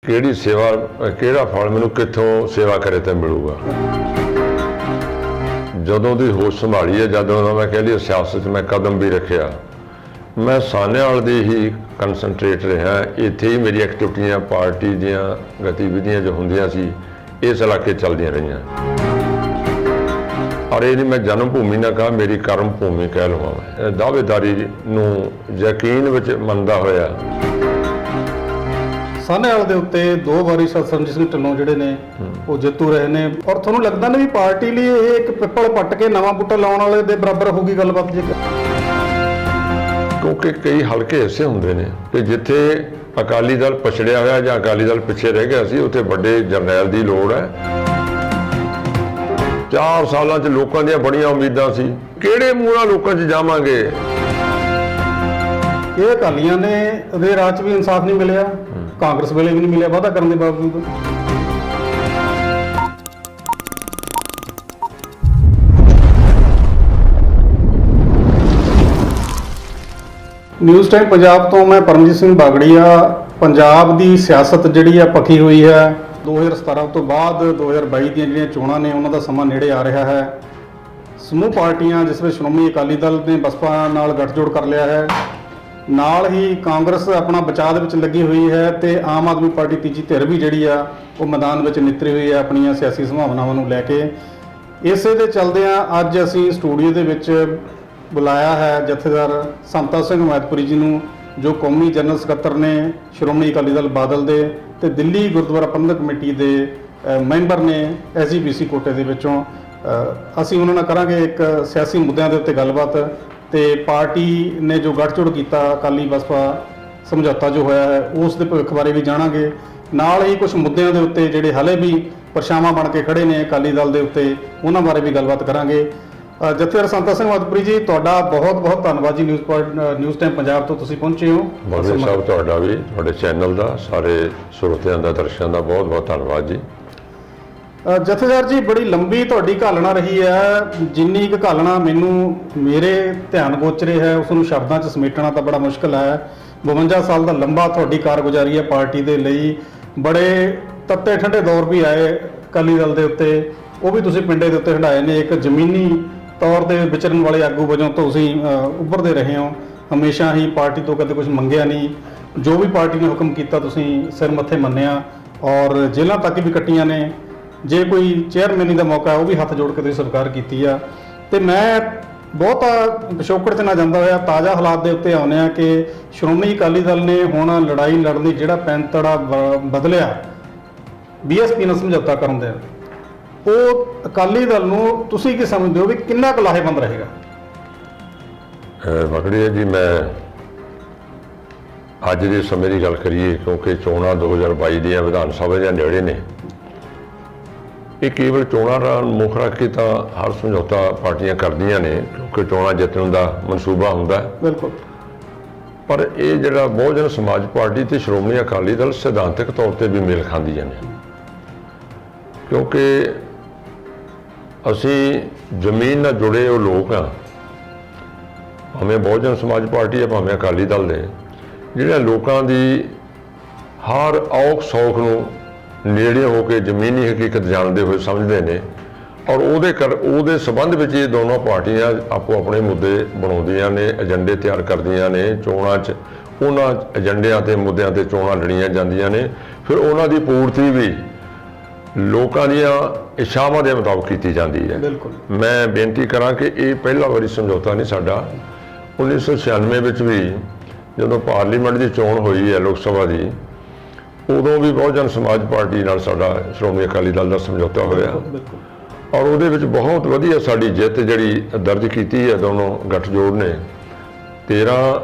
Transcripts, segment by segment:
ਕਿਹੜੀ ਸੇਵਾ ਕਿਹੜਾ ਫਲ ਮੈਨੂੰ ਕਿੱਥੋਂ ਸੇਵਾ ਕਰੇ ਤਾਂ ਮਿਲੂਗਾ। ਜਦੋਂ ਦੀ ਹੋਸ਼ ਸੰਭਾਲੀ ਹੈ, ਜਦੋਂ ਦਾ ਮੈਂ ਕਹਿ ਲਈ ਸਿਆਸਤ ਮੈਂ ਕਦਮ ਵੀ ਰੱਖਿਆ, ਮੈਂ ਸਾਨੇਵਾਲ ਦੀ ਹੀ ਕੰਸਨਟਰੇਟ ਰਿਹਾ। ਇੱਥੇ ਹੀ ਮੇਰੀ ਐਕਟੀਵਿਟੀਆਂ, ਪਾਰਟੀ ਦੀਆਂ ਗਤੀਵਿਧੀਆਂ ਜੋ ਹੁੰਦੀਆਂ ਸੀ ਇਸ ਇਲਾਕੇ ਚੱਲਦੀਆਂ ਰਹੀਆਂ। ਔਰ ਇਹ ਨਹੀਂ ਮੈਂ ਜਨਮ ਭੂਮੀ ਨਾ ਕਹਾਂ, ਮੇਰੀ ਕਰਮ ਭੂਮੀ ਕਹਿ ਲਵਾਂ। ਮੈਂ ਦਾਅਵੇਦਾਰੀ ਨੂੰ ਯਕੀਨ ਵਿੱਚ ਮੰਨਦਾ ਹੋਇਆ ਸਾਨੇਵਾਲ ਦੇ ਉੱਤੇ 2 ਵਾਰੀ ਸਰਬਜੀਤ ਸਿੰਘ ਢਿੱਲੋਂ ਜਿਹੜੇ ਨੇ ਉਹ ਜੇਤੂ ਰਹੇ ਨੇ। ਔਰ ਤੁਹਾਨੂੰ ਲੱਗਦਾ ਨਹੀਂ ਵੀ ਪਾਰਟੀ ਲਈ ਇਹ ਇੱਕ ਪਿੱਪਲ ਪੱਟ ਕੇ ਨਵਾਂ ਬੂਟਾ ਲਾਉਣ ਵਾਲੇ ਦੇ ਬਰਾਬਰ ਹੋਊਗੀ ਗੱਲਬਾਤ? ਜੇ ਕਿਉਂਕਿ ਕਈ ਹਲਕੇ ਐਸੇ ਹੁੰਦੇ ਨੇ ਕਿ ਜਿੱਥੇ ਅਕਾਲੀ ਦਲ ਪਛੜਿਆ ਹੋਇਆ ਜਾਂ ਅਕਾਲੀ ਦਲ ਪਿੱਛੇ ਰਹਿ ਗਿਆ ਸੀ, ਉੱਥੇ ਵੱਡੇ ਜਰਨੈਲ ਦੀ ਲੋੜ ਹੈ। 4 ਸਾਲਾਂ 'ਚ ਲੋਕਾਂ ਦੀਆਂ ਬੜੀਆਂ ਉਮੀਦਾਂ ਸੀ, ਕਿਹੜੇ ਮੂੰਹ ਨਾਲ ਲੋਕਾਂ 'ਚ ਜਾਵਾਂਗੇ? ਇਹ ਅਕਾਲੀਆਂ ਨੇ ਦੇ ਰਾਜ 'ਚ ਵੀ ਇਨਸਾਫ ਨਹੀਂ ਮਿਲਿਆ, ਕਾਂਗਰਸ ਵੇਲੇ ਵੀ ਨਹੀਂ ਮਿਲਿਆ ਵਾਅਦਾ ਕਰਨ ਦੇ ਬਾਵਜੂਦ। ਨਿਊਜ਼ ਟਾਈਮ ਪੰਜਾਬ ਤੋਂ ਮੈਂ ਪਰਮਜੀਤ ਸਿੰਘ ਬਾਗੜੀਆ। ਪੰਜਾਬ ਦੀ ਸਿਆਸਤ ਜਿਹੜੀ ਆ ਪੱਕੀ ਹੋਈ ਹੈ। 2017 ਤੋਂ ਬਾਅਦ 2022 ਦੀਆਂ ਜਿਹੜੀਆਂ ਚੋਣਾਂ ਨੇ ਉਹਨਾਂ ਦਾ ਸਮਾਂ ਨੇੜੇ ਆ ਰਿਹਾ ਹੈ। ਸਮੂਹ ਪਾਰਟੀਆਂ ਜਿਸ ਵਿੱਚ ਸ਼੍ਰੋਮਣੀ ਅਕਾਲੀ ਦਲ ਨੇ ਬਸਪਾ ਨਾਲ ਗੱਠਜੋੜ ਕਰ ਲਿਆ ਹੈ, ਨਾਲ ਹੀ ਕਾਂਗਰਸ ਆਪਣਾ ਬਚਾਅ ਦੇ ਵਿੱਚ ਲੱਗੀ ਹੋਈ ਹੈ ਤੇ ਆਮ ਆਦਮੀ ਪਾਰਟੀ ਤੀਜੀ ਧਿਰ ਵੀ ਜਿਹੜੀ ਆ ਉਹ ਮੈਦਾਨ ਵਿੱਚ ਨਿੱਤਰੀ ਹੋਈ ਹੈ ਆਪਣੀਆਂ ਸਿਆਸੀ ਸੰਭਾਵਨਾਵਾਂ ਨੂੰ ਲੈ ਕੇ। ਇਸੇ ਦੇ ਚੱਲਦਿਆਂ ਅੱਜ ਅਸੀਂ ਸਟੂਡੀਓ ਦੇ ਵਿੱਚ ਬੁਲਾਇਆ ਹੈ ਜਥੇਦਾਰ ਸੰਤਾ ਸਿੰਘ ਮੈਦਪੁਰੀ ਜੀ ਨੂੰ, ਜੋ ਕੌਮੀ ਜਨਰਲ ਸਕੱਤਰ ਨੇ ਸ਼੍ਰੋਮਣੀ ਅਕਾਲੀ ਦਲ ਬਾਦਲ ਦੇ ਤੇ ਦਿੱਲੀ ਗੁਰਦੁਆਰਾ ਪ੍ਰਬੰਧਕ ਕਮੇਟੀ ਦੇ ਮੈਂਬਰ ਨੇ SGPC ਕੋਟੇ ਦੇ ਵਿੱਚੋਂ। ਅਸੀਂ ਉਹਨਾਂ ਨਾਲ ਕਰਾਂਗੇ ਇੱਕ ਸਿਆਸੀ ਮੁੱਦਿਆਂ ਦੇ ਉੱਤੇ ਗੱਲਬਾਤ ਤੇ ਪਾਰਟੀ ਨੇ ਜੋ ਗੱਠਜੋੜ ਕੀਤਾ ਅਕਾਲੀ ਬਸਪਾ ਸਮਝੌਤਾ ਜੋ ਹੋਇਆ ਹੈ ਉਸ ਦੇ ਭਵਿੱਖ ਬਾਰੇ ਵੀ ਜਾਣਾਂਗੇ। ਨਾਲ ਹੀ ਕੁਝ ਮੁੱਦਿਆਂ ਦੇ ਉੱਤੇ ਜਿਹੜੇ ਹਾਲੇ ਵੀ ਪਰਛਾਵਾਂ ਬਣ ਕੇ ਖੜੇ ਨੇ ਅਕਾਲੀ ਦਲ ਦੇ ਉੱਤੇ, ਉਹਨਾਂ ਬਾਰੇ ਵੀ ਗੱਲਬਾਤ ਕਰਾਂਗੇ। ਜਥੇਦਾਰ ਸੰਤਾ ਸਿੰਘ ਮੈਦਪੁਰੀ ਜੀ, ਤੁਹਾਡਾ ਬਹੁਤ ਬਹੁਤ ਧੰਨਵਾਦ ਜੀ ਨਿਊਜ਼ ਟਾਈਮ ਪੰਜਾਬ ਤੋਂ ਤੁਸੀਂ ਪਹੁੰਚੇ ਹੋ। ਬਾਦਲ ਸਾਹਿਬ ਤੁਹਾਡਾ ਵੀ, ਤੁਹਾਡੇ ਚੈਨਲ ਦਾ, ਸਾਰੇ ਸਰੋਤਿਆਂ ਦਾ, ਦਰਸ਼ਕਾਂ ਦਾ ਬਹੁਤ ਬਹੁਤ ਧੰਨਵਾਦ ਜੀ। ਜਥੇਦਾਰ ਜੀ, ਬੜੀ ਲੰਬੀ ਤੁਹਾਡੀ ਘਾਲਣਾ ਰਹੀ ਹੈ। ਜਿੰਨੀ ਕੁ ਘਾਲਣਾ ਮੈਨੂੰ ਮੇਰੇ ਧਿਆਨ ਗੋਚਰੇ ਹੈ ਉਸ ਨੂੰ ਸ਼ਬਦਾਂ 'ਚ ਸਮੇਟਣਾ ਤਾਂ ਬੜਾ ਮੁਸ਼ਕਲ ਹੈ। 52 ਸਾਲ ਦਾ ਲੰਬਾ ਤੁਹਾਡੀ ਕਾਰਗੁਜ਼ਾਰੀ ਹੈ ਪਾਰਟੀ ਦੇ ਲਈ। ਬੜੇ ਤੱਤੇ ਠੰਡੇ ਦੌਰ ਵੀ ਆਏ ਅਕਾਲੀ ਦਲ ਦੇ ਉੱਤੇ, ਉਹ ਵੀ ਤੁਸੀਂ ਪਿੰਡੇ ਦੇ ਉੱਤੇ ਹੰਢਾਏ ਨੇ। ਇੱਕ ਜ਼ਮੀਨੀ ਤੌਰ 'ਤੇ ਵਿਚਰਨ ਵਾਲੇ ਆਗੂ ਵਜੋਂ ਤੁਸੀਂ ਉੱਭਰਦੇ ਰਹੇ ਹੋ। ਹਮੇਸ਼ਾ ਹੀ ਪਾਰਟੀ ਤੋਂ ਕਦੇ ਕੁਝ ਮੰਗਿਆ ਨਹੀਂ, ਜੋ ਵੀ ਪਾਰਟੀ ਨੇ ਹੁਕਮ ਕੀਤਾ ਤੁਸੀਂ ਸਿਰ ਮੱਥੇ ਮੰਨਿਆ ਔਰ ਜੇਲ੍ਹਾਂ ਤੱਕ ਵੀ ਕੱਟੀਆਂ ਨੇ। ਜੇ ਕੋਈ ਚੇਅਰਮੈਨੀ ਦਾ ਮੌਕਾ ਉਹ ਵੀ ਹੱਥ ਜੋੜ ਕੇ ਤੁਸੀਂ ਸਵੀਕਾਰ ਕੀਤੀ ਆ। ਤੇ ਮੈਂ ਬਹੁਤਾ ਪਿਛੋਕੜ 'ਤੇ ਨਾ ਜਾਂਦਾ ਹੋਇਆ ਤਾਜ਼ਾ ਹਾਲਾਤ ਦੇ ਉੱਤੇ ਆਉਂਦੇ ਆ ਕਿ ਸ਼੍ਰੋਮਣੀ ਅਕਾਲੀ ਦਲ ਨੇ ਹੁਣ ਲੜਾਈ ਲੜਨ ਦੀ ਜਿਹੜਾ ਪੈਂਤੜਾ ਬਦਲਿਆ BSP ਨਾਲ ਸਮਝੌਤਾ ਕਰਨ ਦੇ, ਉਹ ਅਕਾਲੀ ਦਲ ਨੂੰ ਤੁਸੀਂ ਕੀ ਸਮਝਦੇ ਹੋ ਵੀ ਕਿੰਨਾ ਕੁ ਲਾਹੇਵੰਦ ਰਹੇਗਾ? ਬਾਗੜੀਆ ਜੀ, ਮੈਂ ਅੱਜ ਦੇ ਸਮੇਂ ਦੀ ਗੱਲ ਕਰੀਏ, ਕਿਉਂਕਿ ਚੋਣਾਂ 2022 ਦੀਆਂ ਵਿਧਾਨ ਸਭਾ ਦੀਆਂ ਨੇੜੇ ਨੇ। ਇਹ ਕੇਵਲ ਚੋਣਾਂ ਦਾ ਮੁੱਖ ਰੱਖ ਕੇ ਤਾਂ ਹਰ ਸਮਝੌਤਾ ਪਾਰਟੀਆਂ ਕਰਦੀਆਂ ਨੇ, ਕਿਉਂਕਿ ਚੋਣਾਂ ਜਿੱਤਣ ਦਾ ਮਨਸੂਬਾ ਹੁੰਦਾ। ਬਿਲਕੁਲ। ਪਰ ਇਹ ਜਿਹੜਾ ਬਹੁਜਨ ਸਮਾਜ ਪਾਰਟੀ ਤੇ ਸ਼੍ਰੋਮਣੀ ਅਕਾਲੀ ਦਲ ਸਿਧਾਂਤਕ ਤੌਰ ਤੇ ਵੀ ਮੇਲ ਖਾਂਦੀਆਂ ਨੇ, ਕਿਉਂਕਿ ਅਸੀਂ ਜ਼ਮੀਨ ਨਾਲ ਜੁੜੇ ਉਹ ਲੋਕ ਹਾਂ। ਭਾਵੇਂ ਬਹੁਜਨ ਸਮਾਜ ਪਾਰਟੀ ਹੈ, ਭਾਵੇਂ ਅਕਾਲੀ ਦਲ ਦੇ, ਜਿਹੜੇ ਲੋਕਾਂ ਦੀ ਹਰ ਔਖ ਸੌਖ ਨੂੰ ਨੇੜੇ ਹੋ ਕੇ ਜ਼ਮੀਨੀ ਹਕੀਕਤ ਜਾਣਦੇ ਹੋਏ ਸਮਝਦੇ ਨੇ। ਔਰ ਉਹਦੇ ਸੰਬੰਧ ਵਿੱਚ ਇਹ ਦੋਨੋਂ ਪਾਰਟੀਆਂ ਆਪੋ ਆਪਣੇ ਮੁੱਦੇ ਬਣਾਉਂਦੀਆਂ ਨੇ, ਏਜੰਡੇ ਤਿਆਰ ਕਰਦੀਆਂ ਨੇ। ਚੋਣਾਂ 'ਚ ਉਹਨਾਂ ਏਜੰਡਿਆਂ ਤੇ ਮੁੱਦਿਆਂ ਤੇ ਚੋਣਾਂ ਲੜੀਆਂ ਜਾਂਦੀਆਂ ਨੇ। ਫਿਰ ਉਹਨਾਂ ਦੀ ਪੂਰਤੀ ਵੀ ਲੋਕਾਂ ਦੀਆਂ ਇੱਛਾਵਾਂ ਦੇ ਮੁਤਾਬਕ ਕੀਤੀ ਜਾਂਦੀ ਹੈ। ਮੈਂ ਬੇਨਤੀ ਕਰਾਂ ਕਿ ਇਹ ਪਹਿਲਾ ਵਾਰੀ ਸਮਝੌਤਾ ਨਹੀਂ ਸਾਡਾ। 1996 ਵਿੱਚ ਵੀ ਜਦੋਂ ਪਾਰਲੀਮੈਂਟ ਦੀ ਚੋਣ ਹੋਈ ਹੈ ਲੋਕ ਸਭਾ ਦੀ, ਉਦੋਂ ਵੀ ਬਹੁਜਨ ਸਮਾਜ ਪਾਰਟੀ ਨਾਲ ਸਾਡਾ ਸ਼੍ਰੋਮਣੀ ਅਕਾਲੀ ਦਲ ਦਾ ਸਮਝੌਤਾ ਹੋਇਆ ਔਰ ਉਹਦੇ ਵਿੱਚ ਬਹੁਤ ਵਧੀਆ ਸਾਡੀ ਜਿੱਤ ਜਿਹੜੀ ਦਰਜ ਕੀਤੀ ਹੈ ਦੋਨੋਂ ਗੱਠਜੋੜ ਨੇ। 13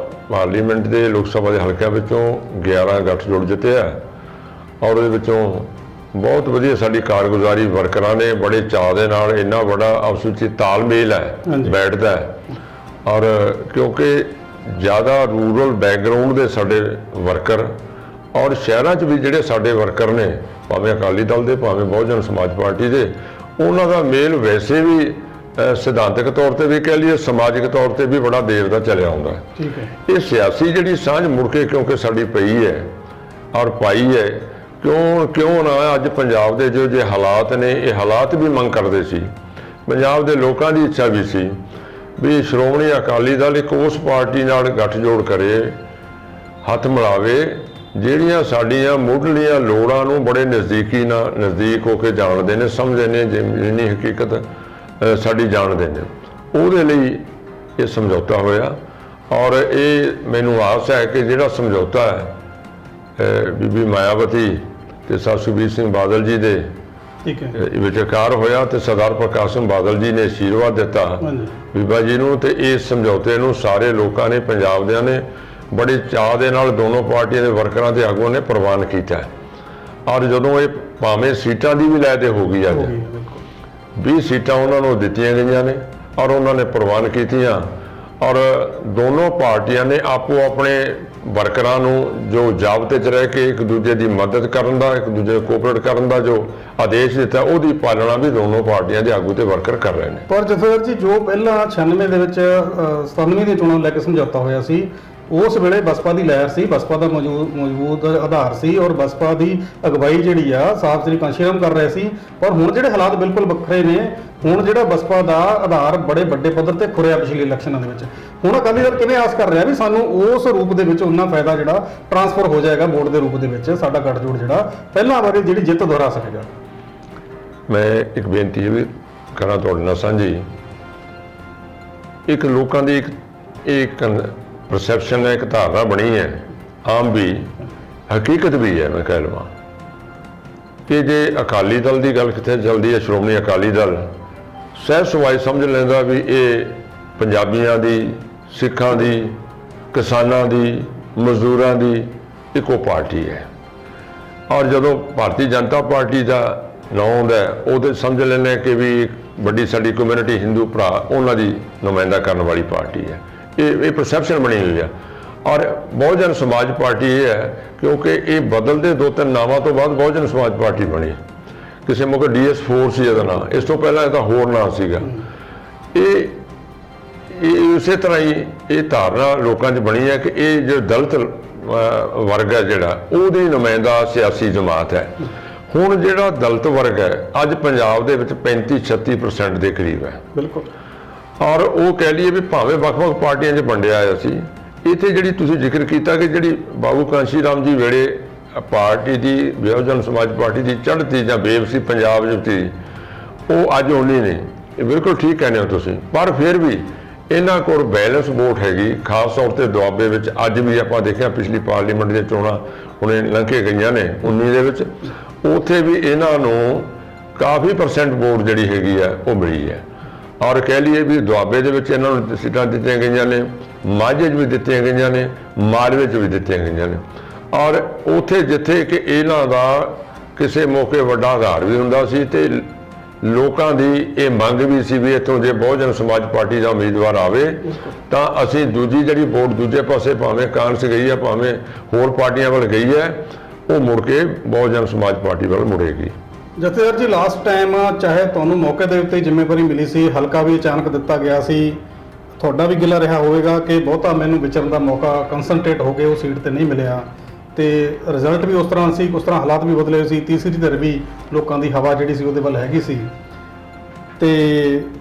ਪਾਰਲੀਮੈਂਟ ਦੇ ਲੋਕ ਸਭਾ ਦੇ ਹਲਕਿਆਂ ਵਿੱਚੋਂ 11 ਗੱਠਜੋੜ ਜਿੱਤਿਆ ਔਰ ਉਹਦੇ ਵਿੱਚੋਂ ਬਹੁਤ ਵਧੀਆ ਸਾਡੀ ਕਾਰਗੁਜ਼ਾਰੀ ਵਰਕਰਾਂ ਨੇ ਬੜੇ ਚਾਅ ਦੇ ਨਾਲ, ਇੰਨਾ ਬੜਾ ਆਪਸ ਵਿੱਚ ਤਾਲਮੇਲ ਹੈ ਬੈਠਦਾ ਹੈ। ਔਰ ਕਿਉਂਕਿ ਜ਼ਿਆਦਾ ਰੂਰਲ ਬੈਕਗਰਾਊਂਡ ਦੇ ਸਾਡੇ ਵਰਕਰ ਔਰ ਸ਼ਹਿਰਾਂ 'ਚ ਵੀ ਜਿਹੜੇ ਸਾਡੇ ਵਰਕਰ ਨੇ, ਭਾਵੇਂ ਅਕਾਲੀ ਦਲ ਦੇ ਭਾਵੇਂ ਬਹੁਜਨ ਸਮਾਜ ਪਾਰਟੀ ਦੇ, ਉਹਨਾਂ ਦਾ ਮੇਲ ਵੈਸੇ ਵੀ ਸਿਧਾਂਤਕ ਤੌਰ ਤੇ ਵੀ ਕਹਿ ਲਈਏ, ਸਮਾਜਿਕ ਤੌਰ ਤੇ ਵੀ ਬੜਾ ਦੇਰ ਦਾ ਚੱਲਿਆ ਆਉਂਦਾ ਹੈ। ਇਹ ਸਿਆਸੀ ਜਿਹੜੀ ਸਾਂਝ ਮੁੜ ਕੇ ਕਿਉਂਕਿ ਸਾਡੀ ਪਈ ਹੈ ਔਰ ਪਾਈ ਹੈ, ਕਿਉਂ ਨਾ ਅੱਜ ਪੰਜਾਬ ਦੇ ਜੋ ਜੇ ਹਾਲਾਤ ਨੇ, ਇਹ ਹਾਲਾਤ ਵੀ ਮੰਗ ਕਰਦੇ ਸੀ। ਪੰਜਾਬ ਦੇ ਲੋਕਾਂ ਦੀ ਇੱਛਾ ਵੀ ਸੀ ਵੀ ਸ਼੍ਰੋਮਣੀ ਅਕਾਲੀ ਦਲ ਇੱਕ ਉਸ ਪਾਰਟੀ ਨਾਲ ਗੱਠਜੋੜ ਕਰੇ, ਹੱਥ ਮਿਲਾਵੇ ਜਿਹੜੀਆਂ ਸਾਡੀਆਂ ਮੁੱਢਲੀਆਂ ਲੋੜਾਂ ਨੂੰ ਬੜੇ ਨਜ਼ਦੀਕ ਹੋ ਕੇ ਜਾਣਦੇ ਨੇ, ਸਮਝਦੇ ਨੇ, ਜਿੰਨੀ ਹਕੀਕਤ ਸਾਡੀ ਜਾਣਦੇ ਨੇ। ਉਹਦੇ ਲਈ ਇਹ ਸਮਝੌਤਾ ਹੋਇਆ ਔਰ ਇਹ ਮੈਨੂੰ ਆਸ ਹੈ ਕਿ ਜਿਹੜਾ ਸਮਝੌਤਾ ਹੈ ਬੀਬੀ ਮਾਇਆਵਤੀ ਤੇ ਸਰ ਸੁਖਬੀਰ ਸਿੰਘ ਬਾਦਲ ਜੀ ਦੇ ਵਿਚਕਾਰ ਹੋਇਆ ਤੇ ਸਰਦਾਰ ਪ੍ਰਕਾਸ਼ ਸਿੰਘ ਬਾਦਲ ਜੀ ਨੇ ਅਸ਼ੀਰਵਾਦ ਦਿੱਤਾ ਬੀਬਾ ਜੀ ਨੂੰ, ਤੇ ਇਸ ਸਮਝੌਤੇ ਨੂੰ ਸਾਰੇ ਲੋਕਾਂ ਨੇ, ਪੰਜਾਬ ਦਿਆਂ ਨੇ ਬੜੇ ਚਾਅ ਦੇ ਨਾਲ ਦੋਨੋਂ ਪਾਰਟੀਆਂ ਦੇ ਵਰਕਰਾਂ ਤੇ ਆਗੂਆਂ ਨੇ ਪ੍ਰਵਾਨ ਕੀਤਾ ਔਰ ਜਦੋਂ ਇਹ ਭਾਵੇਂ ਸੀਟਾਂ ਦੀ ਵੀ ਲੈ ਤੇ ਹੋ ਗਈ, ਅੱਜ 20 ਸੀਟਾਂ ਉਹਨਾਂ ਨੂੰ ਦਿੱਤੀਆਂ ਗਈਆਂ ਨੇ ਔਰ ਉਹਨਾਂ ਨੇ ਪ੍ਰਵਾਨ ਕੀਤੀਆਂ ਔਰ ਦੋਨੋਂ ਪਾਰਟੀਆਂ ਨੇ ਆਪੋ ਆਪਣੇ ਵਰਕਰਾਂ ਨੂੰ ਜੋ ਜ਼ਾਬਤੇ 'ਚ ਰਹਿ ਕੇ ਇੱਕ ਦੂਜੇ ਦੀ ਮਦਦ ਕਰਨ ਦਾ, ਇੱਕ ਦੂਜੇ ਨੂੰ ਕੋਆਪਰੇਟ ਕਰਨ ਦਾ ਜੋ ਆਦੇਸ਼ ਦਿੱਤਾ, ਉਹਦੀ ਪਾਲਣਾ ਵੀ ਦੋਨੋਂ ਪਾਰਟੀਆਂ ਦੇ ਆਗੂ ਤੇ ਵਰਕਰ ਕਰ ਰਹੇ ਨੇ। ਪਰ ਜਥੇਦਾਰ ਜੀ, ਜੋ ਪਹਿਲਾਂ 96 ਦੇ ਵਿੱਚ 97 ਦੀਆਂ ਚੋਣਾਂ ਲੈ ਕੇ ਸਮਝੌਤਾ ਹੋਇਆ ਸੀ, ਉਸ ਵੇਲੇ ਬਸਪਾ ਦੀ ਲਹਿਰ ਸੀ, ਬਸਪਾ ਦਾ ਮੌਜੂਦ ਆਧਾਰ ਸੀ ਔਰ ਬਸਪਾ ਦੀ ਅਗਵਾਈ ਜਿਹੜੀ ਆ ਸਾਫ ਸ੍ਰੀ ਕਾਂਸ਼ੀ ਰਾਮ ਕਰ ਰਹੇ ਸੀ। ਪਰ ਹੁਣ ਜਿਹੜੇ ਹਾਲਾਤ ਬਿਲਕੁਲ ਵੱਖਰੇ ਨੇ। ਹੁਣ ਜਿਹੜਾ ਬਸਪਾ ਦਾ ਆਧਾਰ ਬੜੇ ਵੱਡੇ ਪੱਧਰ ਤੇ ਖੁਰਿਆ ਪਿਛਲੇ ਇਲੈਕਸ਼ਨਾਂ ਦੇ ਵਿੱਚ। ਹੁਣ ਅਕਾਲੀ ਦਲ ਕਿਵੇਂ ਆਸ ਕਰ ਰਿਹਾ ਵੀ ਸਾਨੂੰ ਉਸ ਰੂਪ ਦੇ ਵਿੱਚ ਉਹਨਾਂ ਫਾਇਦਾ ਜਿਹੜਾ ਟਰਾਂਸਫਰ ਹੋ ਜਾਏਗਾ ਵੋਟ ਦੇ ਰੂਪ ਦੇ ਵਿੱਚ, ਸਾਡਾ ਗੱਠਜੋੜ ਜਿਹੜਾ ਪਹਿਲਾਂ ਵਾਰੀ ਜਿਹੜੀ ਜਿੱਤ ਦੁਹਰਾ ਸਕੇਗਾ। ਮੈਂ ਇੱਕ ਬੇਨਤੀ ਵੀ ਕਰਾਂ ਤੁਹਾਡੇ ਨਾਲ ਸਾਂਝੀ। ਇੱਕ ਲੋਕਾਂ ਦੀ ਇੱਕ ਪਰਸੈਪਸ਼ਨ ਹੈ, ਇੱਕ ਧਾਰਨਾ ਬਣੀ ਹੈ, ਆਮ ਵੀ ਹਕੀਕਤ ਵੀ ਹੈ, ਮੈਂ ਕਹਿ ਲਵਾਂ ਕਿ ਜੇ ਅਕਾਲੀ ਦਲ ਦੀ ਗੱਲ ਕਿੱਥੇ ਚੱਲਦੀ ਹੈ, ਸ਼੍ਰੋਮਣੀ ਅਕਾਲੀ ਦਲ ਸਹਿਜ ਸੁਭਾਅ ਸਮਝ ਲੈਂਦਾ ਵੀ ਇਹ ਪੰਜਾਬੀਆਂ ਦੀ, ਸਿੱਖਾਂ ਦੀ, ਕਿਸਾਨਾਂ ਦੀ, ਮਜ਼ਦੂਰਾਂ ਦੀ ਇੱਕੋ ਪਾਰਟੀ ਹੈ ਔਰ ਜਦੋਂ ਭਾਰਤੀ ਜਨਤਾ ਪਾਰਟੀ ਦਾ ਨਾਂ ਆਉਂਦਾ ਉਹਦੇ ਸਮਝ ਲੈਂਦੇ ਕਿ ਵੀ ਵੱਡੀ ਸਾਡੀ ਕਮਿਊਨਿਟੀ ਹਿੰਦੂ ਭਰਾ, ਉਹਨਾਂ ਦੀ ਨੁਮਾਇੰਦਾ ਕਰਨ ਵਾਲੀ ਪਾਰਟੀ ਹੈ। ਇਹ ਪਰਸੈਪਸ਼ਨ ਬਣੀ ਹੋਈ ਹੈ ਔਰ ਬਹੁਜਨ ਸਮਾਜ ਪਾਰਟੀ ਇਹ ਹੈ ਕਿਉਂਕਿ ਇਹ ਬਦਲਦੇ 2-3 ਨਾਵਾਂ ਤੋਂ ਬਾਅਦ ਬਹੁਜਨ ਸਮਾਜ ਪਾਰਟੀ ਬਣੀ। ਕਿਸੇ ਮੌਕੇ DS4 ਸੀ ਇਹਦਾ ਨਾਂ, ਇਸ ਤੋਂ ਪਹਿਲਾਂ ਇਹਦਾ ਹੋਰ ਨਾਂ ਸੀਗਾ। ਇਹ ਉਸੇ ਤਰ੍ਹਾਂ ਹੀ ਇਹ ਧਾਰਨਾ ਲੋਕਾਂ 'ਚ ਬਣੀ ਹੈ ਕਿ ਇਹ ਜੋ ਦਲਿਤ ਵਰਗ ਹੈ ਜਿਹੜਾ, ਉਹਦੀ ਨੁਮਾਇੰਦਾ ਸਿਆਸੀ ਜਮਾਤ ਹੈ। ਹੁਣ ਜਿਹੜਾ ਦਲਿਤ ਵਰਗ ਹੈ ਅੱਜ ਪੰਜਾਬ ਦੇ ਵਿੱਚ 35-36% ਦੇ ਕਰੀਬ ਹੈ। ਬਿਲਕੁਲ। ਔਰ ਉਹ ਕਹਿ ਲਈਏ ਵੀ ਭਾਵੇਂ ਵੱਖ-ਵੱਖ ਪਾਰਟੀਆਂ 'ਚ ਵੰਡਿਆ ਆਇਆ ਸੀ, ਇੱਥੇ ਜਿਹੜੀ ਤੁਸੀਂ ਜ਼ਿਕਰ ਕੀਤਾ ਕਿ ਜਿਹੜੀ ਬਾਬੂ ਕਾਂਸ਼ੀ ਰਾਮ ਜੀ ਵੇਲੇ ਪਾਰਟੀ ਦੀ, ਬਹੁਜਨ ਸਮਾਜ ਪਾਰਟੀ ਦੀ ਚੜ੍ਹਤੀ ਜਾਂ ਵੇਵ ਸੀ ਪੰਜਾਬ ਵਿੱਚ, ਉਹ ਅੱਜ ਹੋਣੀ ਨਹੀਂ। ਇਹ ਬਿਲਕੁਲ ਠੀਕ ਕਹਿੰਦੇ ਹੋ ਤੁਸੀਂ। ਪਰ ਫਿਰ ਵੀ ਇਹਨਾਂ ਕੋਲ ਬੈਲੈਂਸ ਵੋਟ ਹੈਗੀ, ਖਾਸ ਤੌਰ ਤੇ ਦੁਆਬੇ ਵਿੱਚ। ਅੱਜ ਵੀ ਆਪਾਂ ਦੇਖਿਆ ਪਿਛਲੀ ਪਾਰਲੀਮੈਂਟ ਦੀਆਂ ਚੋਣਾਂ ਹੁਣੇ ਲੰਘ ਕੇ ਗਈਆਂ ਨੇ 19 ਦੇ ਵਿੱਚ, ਉੱਥੇ ਵੀ ਇਹਨਾਂ ਨੂੰ ਕਾਫੀ % ਵੋਟ ਜਿਹੜੀ ਹੈਗੀ ਆ ਉਹ ਮਿਲੀ ਹੈ। ਔਰ ਕਹਿ ਲਈਏ ਵੀ ਦੁਆਬੇ ਦੇ ਵਿੱਚ ਇਹਨਾਂ ਨੂੰ ਸੀਟਾਂ ਦਿੱਤੀਆਂ ਗਈਆਂ ਨੇ, ਮਾਝੇ 'ਚ ਵੀ ਦਿੱਤੀਆਂ ਗਈਆਂ ਨੇ, ਮਾਲਵੇ 'ਚ ਵੀ ਦਿੱਤੀਆਂ ਗਈਆਂ ਨੇ। ਔਰ ਉੱਥੇ ਜਿੱਥੇ ਕਿ ਇਹਨਾਂ ਦਾ ਕਿਸੇ ਮੌਕੇ ਵੱਡਾ ਆਧਾਰ ਵੀ ਹੁੰਦਾ ਸੀ ਤੇ ਲੋਕਾਂ ਦੀ ਇਹ ਮੰਗ ਵੀ ਸੀ ਵੀ ਇੱਥੋਂ ਜੇ ਬਹੁਜਨ ਸਮਾਜ ਪਾਰਟੀ ਦਾ ਉਮੀਦਵਾਰ ਆਵੇ ਤਾਂ ਅਸੀਂ ਦੂਜੀ ਜਿਹੜੀ ਵੋਟ ਦੂਜੇ ਪਾਸੇ, ਭਾਵੇਂ ਕਾਂਗਰਸ ਗਈ ਹੈ, ਭਾਵੇਂ ਹੋਰ ਪਾਰਟੀਆਂ ਵੱਲ ਗਈ ਹੈ, ਉਹ ਮੁੜ ਕੇ ਬਹੁਜਨ ਸਮਾਜ ਪਾਰਟੀ ਵੱਲ ਮੁੜੇਗੀ। ਜਥੇਦਾਰ ਜੀ, ਲਾਸਟ ਟਾਈਮ ਚਾਹੇ ਤੁਹਾਨੂੰ ਮੌਕੇ ਦੇ ਉੱਤੇ ਜ਼ਿੰਮੇਵਾਰੀ ਮਿਲੀ ਸੀ, ਹਲਕਾ ਵੀ ਅਚਾਨਕ ਦਿੱਤਾ ਗਿਆ ਸੀ, ਤੁਹਾਡਾ ਵੀ ਗਿਲਾ ਰਿਹਾ ਹੋਵੇਗਾ ਕਿ ਬਹੁਤਾ ਮੈਨੂੰ ਵਿਚਰਨ ਦਾ ਮੌਕਾ ਕੰਸਨਟ੍ਰੇਟ ਹੋ ਕੇ ਉਹ ਸੀਟ ਤੇ ਨਹੀਂ ਮਿਲਿਆ ਤੇ ਰਿਜ਼ਲਟ ਵੀ ਉਸ ਤਰ੍ਹਾਂ ਸੀ, ਉਸ ਤਰ੍ਹਾਂ ਹਾਲਾਤ ਵੀ ਬਦਲੇ ਸੀ, ਤੀਸਰੀ ਧਿਰ ਵੀ ਲੋਕਾਂ ਦੀ ਹਵਾ ਜਿਹੜੀ ਸੀ ਉਹਦੇ ਵੱਲ ਹੈਗੀ ਸੀ ਤੇ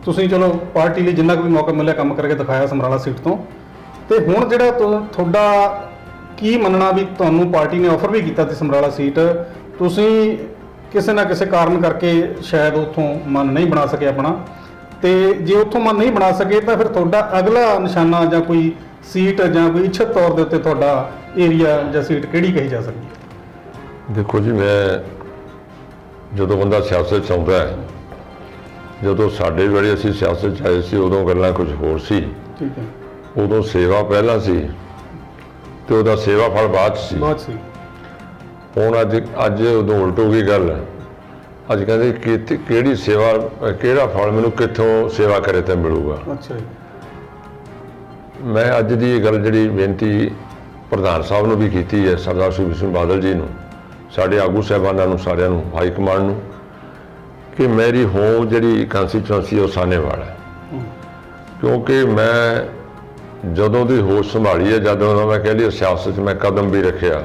ਤੁਸੀਂ ਚਲੋ ਪਾਰਟੀ ਲਈ ਜਿੰਨਾ ਕੁ ਵੀ ਮੌਕਾ ਮਿਲਿਆ ਕੰਮ ਕਰਕੇ ਦਿਖਾਇਆ ਸਮਰਾਲਾ ਸੀਟ ਤੋਂ। ਤੇ ਹੁਣ ਜਿਹੜਾ ਤੁਹਾਡਾ ਕੀ ਮੰਨਣਾ ਵੀ ਤੁਹਾਨੂੰ ਪਾਰਟੀ ਨੇ ਆਫਰ ਵੀ ਕੀਤਾ ਸੀ ਸਮਰਾਲਾ ਸੀਟ, ਤੁਸੀਂ ਕਿਸੇ ਨਾ ਕਿਸੇ ਕਾਰਨ ਕਰਕੇ ਸ਼ਾਇਦ ਉੱਥੋਂ ਮਨ ਨਹੀਂ ਬਣਾ ਸਕੇ ਆਪਣਾ, ਤੇ ਜੇ ਉੱਥੋਂ ਮਨ ਨਹੀਂ ਬਣਾ ਸਕੇ ਤਾਂ ਫਿਰ ਤੁਹਾਡਾ ਅਗਲਾ ਨਿਸ਼ਾਨਾ ਜਾਂ ਕੋਈ ਸੀਟ ਜਾਂ ਕੋਈ ਇੱਛਤ ਤੌਰ ਦੇ ਉੱਤੇ ਤੁਹਾਡਾ ਏਰੀਆ ਜਾਂ ਸੀਟ ਕਿਹੜੀ ਕਹੀ ਜਾ ਸਕਦੀ ਹੈ? ਦੇਖੋ ਜੀ, ਮੈਂ ਜਦੋਂ ਬੰਦਾ ਸਿਆਸਤ 'ਚ ਆਉਂਦਾ ਹੈ, ਜਦੋਂ ਸਾਡੇ ਵੇਲੇ ਅਸੀਂ ਸਿਆਸਤ 'ਚ ਆਏ ਸੀ ਉਦੋਂ ਗੱਲਾਂ ਕੁਝ ਹੋਰ ਸੀ। ਠੀਕ ਹੈ। ਉਦੋਂ ਸੇਵਾ ਪਹਿਲਾਂ ਸੀ ਤੇ ਉਹਦਾ ਸੇਵਾ ਫਲ ਬਾਅਦ ਸੀ। ਹੁਣ ਅੱਜ ਉਦੋਂ ਉਲਟ ਹੋ ਗਈ ਗੱਲ। ਅੱਜ ਕਹਿੰਦੇ ਕਿ ਕਿਹੜੀ ਸੇਵਾ, ਕਿਹੜਾ ਫਲ ਮੈਨੂੰ ਕਿੱਥੋਂ ਸੇਵਾ ਕਰੇ ਤਾਂ ਮਿਲੂਗਾ। ਅੱਛਾ ਜੀ। ਮੈਂ ਅੱਜ ਦੀ ਇਹ ਗੱਲ ਜਿਹੜੀ ਬੇਨਤੀ ਪ੍ਰਧਾਨ ਸਾਹਿਬ ਨੂੰ ਵੀ ਕੀਤੀ ਹੈ, ਸਰਦਾਰ ਸੁਖਬੀਰ ਸਿੰਘ ਬਾਦਲ ਜੀ ਨੂੰ, ਸਾਡੇ ਆਗੂ ਸਾਹਿਬਾਨਾਂ ਨੂੰ, ਸਾਰਿਆਂ ਨੂੰ, ਹਾਈ ਕਮਾਂਡ ਨੂੰ, ਕਿ ਮੇਰੀ ਹੋਮ ਜਿਹੜੀ ਕੰਸਟੀਚੁਐਂਸੀ ਉਹ ਸਾਹਨੇਵਾਲ ਹੈ। ਕਿਉਂਕਿ ਮੈਂ ਜਦੋਂ ਦੀ ਹੋਸ਼ ਸੰਭਾਲੀ ਹੈ, ਜਦੋਂ ਦਾ ਮੈਂ ਕਹਿ ਲਈ ਸਿਆਸਤ 'ਚ ਮੈਂ ਕਦਮ ਵੀ ਰੱਖਿਆ,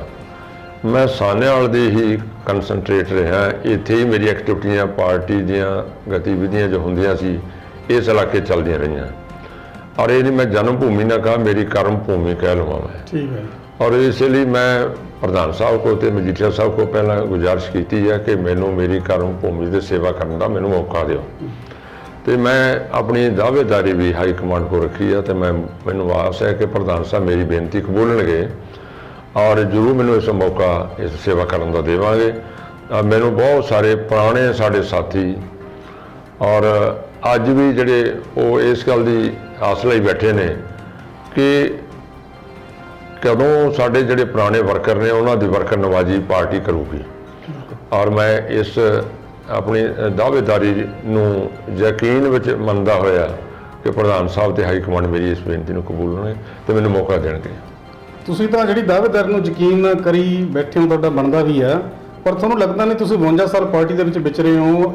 ਮੈਂ ਸਾਹਨੇਵਾਲ ਦੀ ਹੀ ਕੰਸਨਟਰੇਟ ਰਿਹਾ। ਇੱਥੇ ਹੀ ਮੇਰੀ ਐਕਟੀਵਿਟੀਆਂ ਪਾਰਟੀ ਦੀਆਂ ਗਤੀਵਿਧੀਆਂ ਜੋ ਹੁੰਦੀਆਂ ਸੀ ਇਸ ਇਲਾਕੇ ਚੱਲਦੀਆਂ ਰਹੀਆਂ। ਔਰ ਇਹ ਨਹੀਂ ਮੈਂ ਜਨਮ ਭੂਮੀ ਨਾ ਕਹਾ, ਮੇਰੀ ਕਰਮ ਭੂਮੀ ਕਹਿ ਲਵਾਂ ਮੈਂ। ਠੀਕ ਹੈ। ਔਰ ਇਸ ਲਈ ਮੈਂ ਪ੍ਰਧਾਨ ਸਾਹਿਬ ਕੋ ਤੇ ਮਜੀਠੀਆ ਸਾਹਿਬ ਕੋ ਪਹਿਲਾਂ ਗੁਜ਼ਾਰਿਸ਼ ਕੀਤੀ ਹੈ ਕਿ ਮੈਨੂੰ ਮੇਰੀ ਕਰਮ ਭੂਮੀ ਦੀ ਸੇਵਾ ਕਰਨ ਦਾ ਮੈਨੂੰ ਮੌਕਾ ਦਿਓ। ਤੇ ਮੈਂ ਆਪਣੀ ਦਾਅਵੇਦਾਰੀ ਵੀ ਹਾਈ ਕਮਾਂਡ ਕੋ ਰੱਖੀ ਹੈ ਤੇ ਮੈਨੂੰ ਆਸ ਹੈ ਕਿ ਪ੍ਰਧਾਨ ਸਾਹਿਬ ਮੇਰੀ ਬੇਨਤੀ ਕਬੂਲਣਗੇ ਔਰ ਜ਼ਰੂਰ ਮੈਨੂੰ ਇਸ ਮੌਕਾ ਇਸ ਸੇਵਾ ਕਰਨ ਦਾ ਦੇਵਾਂਗੇ। ਮੈਨੂੰ ਬਹੁਤ ਸਾਰੇ ਪੁਰਾਣੇ ਸਾਡੇ ਸਾਥੀ ਔਰ ਅੱਜ ਵੀ ਜਿਹੜੇ ਉਹ ਇਸ ਗੱਲ ਦੀ ਆਸ ਲਈ ਬੈਠੇ ਨੇ ਕਿ ਕਦੋਂ ਸਾਡੇ ਜਿਹੜੇ ਪੁਰਾਣੇ ਵਰਕਰ ਨੇ ਉਹਨਾਂ ਦੀ ਵਰਕਰ ਨਵਾਜ਼ੀ ਪਾਰਟੀ ਕਰੂਗੀ। ਔਰ ਮੈਂ ਇਸ ਆਪਣੀ ਦਾਅਵੇਦਾਰੀ ਨੂੰ ਯਕੀਨ ਵਿੱਚ ਮੰਨਦਾ ਹੋਇਆ ਕਿ ਪ੍ਰਧਾਨ ਸਾਹਿਬ ਤੇ ਹਾਈ ਕਮਾਂਡ ਮੇਰੀ ਇਸ ਬੇਨਤੀ ਨੂੰ ਕਬੂਲਣਗੇ ਤੇ ਮੈਨੂੰ ਮੌਕਾ ਦੇਣਗੇ। ਤੁਸੀਂ ਤਾਂ ਜਿਹੜੀ ਦਾਅਵੇਦਾਰੀ ਨੂੰ ਯਕੀਨ ਕਰੀ ਬੈਠੇ ਹੋ, ਤੁਹਾਡਾ ਬਣਦਾ ਵੀ ਆ, ਪਰ ਤੁਹਾਨੂੰ ਲੱਗਦਾ ਨਹੀਂ ਤੁਸੀਂ 52 ਸਾਲ ਪਾਰਟੀ ਦੇ ਵਿੱਚ ਵਿਚਰੇ ਹੋ।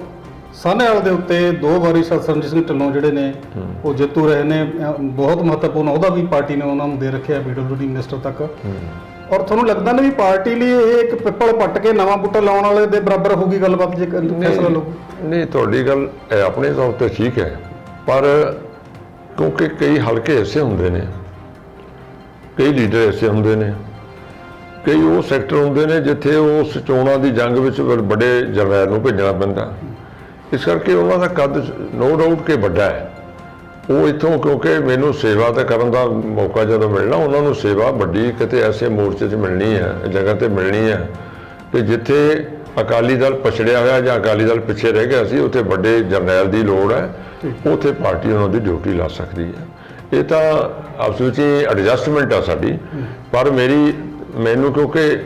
ਸਾਹਨੇਵਾਲ ਦੇ ਉੱਤੇ 2 ਵਾਰੀ ਸਰਬਜੀਤ ਸਿੰਘ ਢਿੱਲੋਂ ਜਿਹੜੇ ਨੇ ਉਹ ਜੇਤੂ ਰਹੇ ਨੇ, ਬਹੁਤ ਮਹੱਤਵਪੂਰਨ ਉਹਦਾ ਵੀ ਪਾਰਟੀ ਨੇ ਉਹਨਾਂ ਨੂੰ ਦੇ ਰੱਖਿਆ PWD ਮਿਨਿਸਟਰ ਤੱਕ। ਔਰ ਤੁਹਾਨੂੰ ਲੱਗਦਾ ਨਹੀਂ ਵੀ ਪਾਰਟੀ ਲਈ ਇਹ ਇੱਕ ਪਿੱਪਲ ਪੱਟ ਕੇ ਨਵਾਂ ਬੂਟਾ ਲਾਉਣ ਵਾਲੇ ਦੇ ਬਰਾਬਰ ਹੋਊਗੀ ਗੱਲਬਾਤ ਜੇ ਫੈਸਲਾ ਲਓ? ਨਹੀਂ, ਤੁਹਾਡੀ ਗੱਲ ਆਪਣੇ ਤੌਰ ਤੇ ਠੀਕ ਹੈ, ਪਰ ਕਿਉਂਕਿ ਕਈ ਹਲਕੇ ਐਸੇ ਹੁੰਦੇ ਨੇ, ਕਈ ਲੀਡਰ ਐਸੇ ਹੁੰਦੇ ਨੇ, ਕਈ ਉਹ ਸੈਕਟਰ ਹੁੰਦੇ ਨੇ ਜਿੱਥੇ ਉਸ ਚੋਣਾਂ ਦੀ ਜੰਗ ਵਿੱਚ ਵੱਡੇ ਜਰਨੈਲ ਨੂੰ ਭੇਜਣਾ ਪੈਂਦਾ। ਇਸ ਕਰਕੇ ਉਹਨਾਂ ਦਾ ਕੱਦ ਨੋ ਡਾਊਟ ਕਿ ਵੱਡਾ ਹੈ। ਉਹ ਇੱਥੋਂ ਕਿਉਂਕਿ ਮੈਨੂੰ ਸੇਵਾ ਤਾਂ ਕਰਨ ਦਾ ਮੌਕਾ ਜਦੋਂ ਮਿਲਣਾ, ਉਹਨਾਂ ਨੂੰ ਸੇਵਾ ਵੱਡੀ ਕਿਤੇ ਐਸੇ ਮੋਰਚੇ 'ਚ ਮਿਲਣੀ ਹੈ, ਜਗ੍ਹਾ ਤੇ ਮਿਲਣੀ ਹੈ ਕਿ ਜਿੱਥੇ ਅਕਾਲੀ ਦਲ ਪਛੜਿਆ ਹੋਇਆ ਜਾਂ ਅਕਾਲੀ ਦਲ ਪਿੱਛੇ ਰਹਿ ਗਿਆ ਸੀ, ਉੱਥੇ ਵੱਡੇ ਜਰਨੈਲ ਦੀ ਲੋੜ ਹੈ, ਉੱਥੇ ਪਾਰਟੀ ਉਹਨਾਂ ਦੀ ਡਿਊਟੀ ਲਾ ਸਕਦੀ ਹੈ। ਇਹ ਤਾਂ ਆਪਸ ਵਿੱਚ ਐਡਜਸਟਮੈਂਟ ਆ ਸਾਡੀ। ਪਰ ਮੈਨੂੰ ਕਿਉਂਕਿ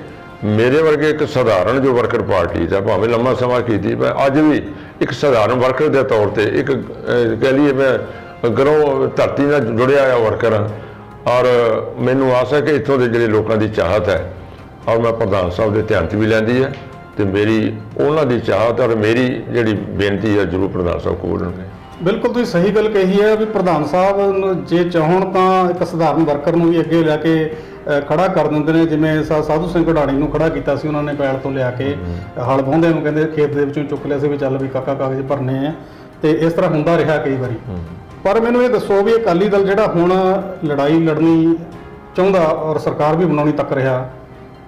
ਮੇਰੇ ਵਰਗੇ ਇੱਕ ਸਧਾਰਨ ਜੋ ਵਰਕਰ ਪਾਰਟੀ ਦਾ ਭਾਵੇਂ ਲੰਮਾ ਸਮਾਂ ਕੀਤੀ, ਮੈਂ ਅੱਜ ਵੀ ਇੱਕ ਸਧਾਰਨ ਵਰਕਰ ਦੇ ਤੌਰ ਤੇ ਇੱਕ ਕਹਿ ਲਈਏ ਮੈਂ ਗਰੋਂ ਧਰਤੀ ਨਾਲ ਜੁੜਿਆ ਹੋਇਆ ਵਰਕਰ ਹਾਂ। ਔਰ ਮੈਨੂੰ ਆਸ ਹੈ ਕਿ ਇੱਥੋਂ ਦੇ ਜਿਹੜੇ ਲੋਕਾਂ ਦੀ ਚਾਹਤ ਹੈ ਔਰ ਮੈਂ ਪ੍ਰਧਾਨ ਸਾਹਿਬ ਦੇ ਧਿਆਨ 'ਚ ਵੀ ਲੈਂਦੀ ਹੈ ਤੇ ਮੇਰੀ ਉਹਨਾਂ ਦੀ ਚਾਹਤ ਔਰ ਮੇਰੀ ਜਿਹੜੀ ਬੇਨਤੀ ਹੈ ਜ਼ਰੂਰ ਪ੍ਰਧਾਨ ਸਾਹਿਬ ਕਬੂਲਣਗੇ। ਬਿਲਕੁਲ ਤੁਸੀਂ ਸਹੀ ਗੱਲ ਕਹੀ ਹੈ ਵੀ ਪ੍ਰਧਾਨ ਸਾਹਿਬ ਨੂੰ ਜੇ ਚਾਹਣ ਤਾਂ ਇੱਕ ਸਧਾਰਨ ਵਰਕਰ ਨੂੰ ਵੀ ਅੱਗੇ ਲੈ ਕੇ ਖੜਾ ਕਰ ਦਿੰਦੇ ਨੇ। ਜਿਵੇਂ ਸਾਧੂ ਸਿੰਘ ਘੜਾਣੀ ਨੂੰ ਖੜਾ ਕੀਤਾ ਸੀ ਉਹਨਾਂ ਨੇ ਪੈਲ ਤੋਂ ਲਿਆ ਕੇ, ਹਲ ਵਾਹੁੰਦੇ ਨੂੰ ਕਹਿੰਦੇ ਖੇਤ ਦੇ ਵਿੱਚੋਂ ਚੁੱਕ ਲਿਆ ਸੀ ਵੀ ਚੱਲ ਵੀ ਕਾਕਾ ਕਾਗਜ਼ ਭਰਨੇ ਆ, ਤੇ ਇਸ ਤਰ੍ਹਾਂ ਹੁੰਦਾ ਰਿਹਾ ਕਈ ਵਾਰੀ। ਪਰ ਮੈਨੂੰ ਇਹ ਦੱਸੋ ਵੀ ਅਕਾਲੀ ਦਲ ਜਿਹੜਾ ਹੁਣ ਲੜਾਈ ਲੜਨੀ ਚਾਹੁੰਦਾ ਔਰ ਸਰਕਾਰ ਵੀ ਬਣਾਉਣੀ ਤੱਕ ਰਿਹਾ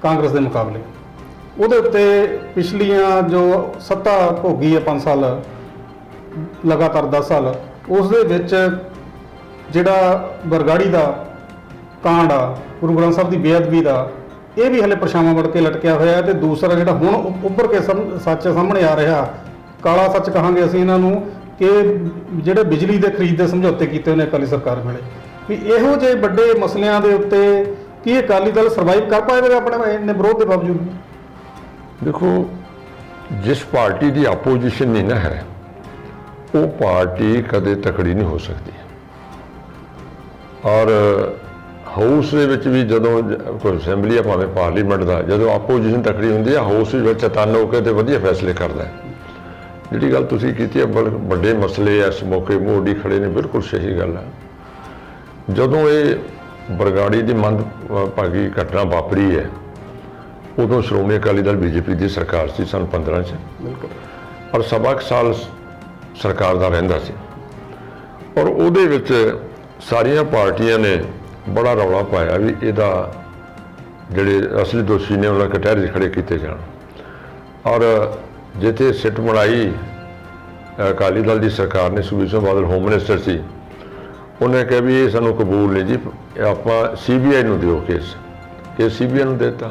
ਕਾਂਗਰਸ ਦੇ ਮੁਕਾਬਲੇ, ਉਹਦੇ ਉੱਤੇ ਪਿਛਲੀਆਂ ਜੋ ਸੱਤਾ ਭੋਗੀ ਹੈ 5 ਸਾਲ ਲਗਾਤਾਰ 10 ਸਾਲ, ਉਸ ਦੇ ਵਿੱਚ ਜਿਹੜਾ ਬਰਗਾੜੀ ਦਾ ਕਾਂਡ ਆ, ਗੁਰੂ ਗ੍ਰੰਥ ਸਾਹਿਬ ਦੀ ਬੇਅਦਬੀ ਦਾ, ਇਹ ਵੀ ਹਲੇ ਪਰਛਾਵਾਂ ਵੜ ਕੇ ਲਟਕਿਆ ਹੋਇਆ ਹੈ। ਤੇ ਦੂਸਰਾ ਜਿਹੜਾ ਹੁਣ ਉੱਭਰ ਕੇ ਸੱਚ ਸਾਹਮਣੇ ਆ ਰਿਹਾ, ਕਾਲਾ ਸੱਚ ਕਹਾਂਗੇ ਅਸੀਂ ਇਹਨਾਂ ਨੂੰ, ਕਿ ਜਿਹੜੇ ਬਿਜਲੀ ਦੇ ਖਰੀਦ ਦੇ ਸਮਝੌਤੇ ਕੀਤੇ ਉਹਨੇ ਅਕਾਲੀ ਸਰਕਾਰ ਵੇਲੇ, ਵੀ ਇਹੋ ਜਿਹੇ ਵੱਡੇ ਮਸਲਿਆਂ ਦੇ ਉੱਤੇ ਕੀ ਅਕਾਲੀ ਦਲ ਸਰਵਾਈਵ ਕਰ ਪਾਏਗਾ ਆਪਣੇ ਇੰਨੇ ਵਿਰੋਧ ਦੇ ਬਾਵਜੂਦ? ਦੇਖੋ, ਜਿਸ ਪਾਰਟੀ ਦੀ ਆਪੋਜੀਸ਼ਨ ਨਹੀਂ ਨਾ ਹੈ ਉਹ ਪਾਰਟੀ ਕਦੇ ਤਕੜੀ ਨਹੀਂ ਹੋ ਸਕਦੀ। ਔਰ ਹਾਊਸ ਦੇ ਵਿੱਚ ਵੀ ਜਦੋਂ ਕੋਈ ਅਸੈਂਬਲੀ ਆ ਭਾਵੇਂ ਪਾਰਲੀਮੈਂਟ ਦਾ, ਜਦੋਂ ਆਪੋਜੀਸ਼ਨ ਤਕੜੀ ਹੁੰਦੀ ਹੈ ਹਾਊਸ ਵਿੱਚ ਚਤੰਨ ਹੋ ਕੇ ਤੇ ਵਧੀਆ ਫੈਸਲੇ ਕਰਦਾ ਹੈ। ਜਿਹੜੀ ਗੱਲ ਤੁਸੀਂ ਕੀਤੀ ਹੈ ਵੱਡੇ ਮਸਲੇ ਇਸ ਮੌਕੇ ਮੋਢੀ ਖੜੇ ਨੇ, ਬਿਲਕੁਲ ਸਹੀ ਗੱਲ ਹੈ। ਜਦੋਂ ਇਹ ਬਰਗਾੜੀ ਦੀ ਮੰਦਭਾਗੀ ਘਟਨਾ ਵਾਪਰੀ ਹੈ ਉਦੋਂ ਸ਼੍ਰੋਮਣੀ ਅਕਾਲੀ ਦਲ BJP ਦੀ ਸਰਕਾਰ ਸੀ ਸਨ 15 'ਚ, ਔਰ ਸਵਾ ਕੁ ਸਾਲ ਸਰਕਾਰ ਦਾ ਰਹਿੰਦਾ ਸੀ। ਔਰ ਉਹਦੇ ਵਿੱਚ ਸਾਰੀਆਂ ਪਾਰਟੀਆਂ ਨੇ ਬੜਾ ਰੌਲਾ ਪਾਇਆ ਵੀ ਇਹਦਾ ਜਿਹੜੇ ਅਸਲੀ ਦੋਸ਼ੀ ਨੇ ਉਹਨਾਂ ਕਟਹਿਰੇ 'ਚ ਖੜੇ ਕੀਤੇ ਜਾਣ। ਔਰ ਜਿੱਥੇ ਸਿੱਟ ਬਣਾਈ ਅਕਾਲੀ ਦਲ ਦੀ ਸਰਕਾਰ ਨੇ, ਸੁਖਬੀਰ ਸਿੰਘ ਬਾਦਲ ਹੋਮ ਮਿਨਿਸਟਰ ਸੀ, ਉਹਨੇ ਕਿਹਾ ਵੀ ਇਹ ਸਾਨੂੰ ਕਬੂਲ ਨਹੀਂ ਜੀ, ਆਪਾਂ CBI ਨੂੰ ਦਿਓ ਕੇਸ CBI ਨੂੰ ਦੇ ਦਿੱਤਾ।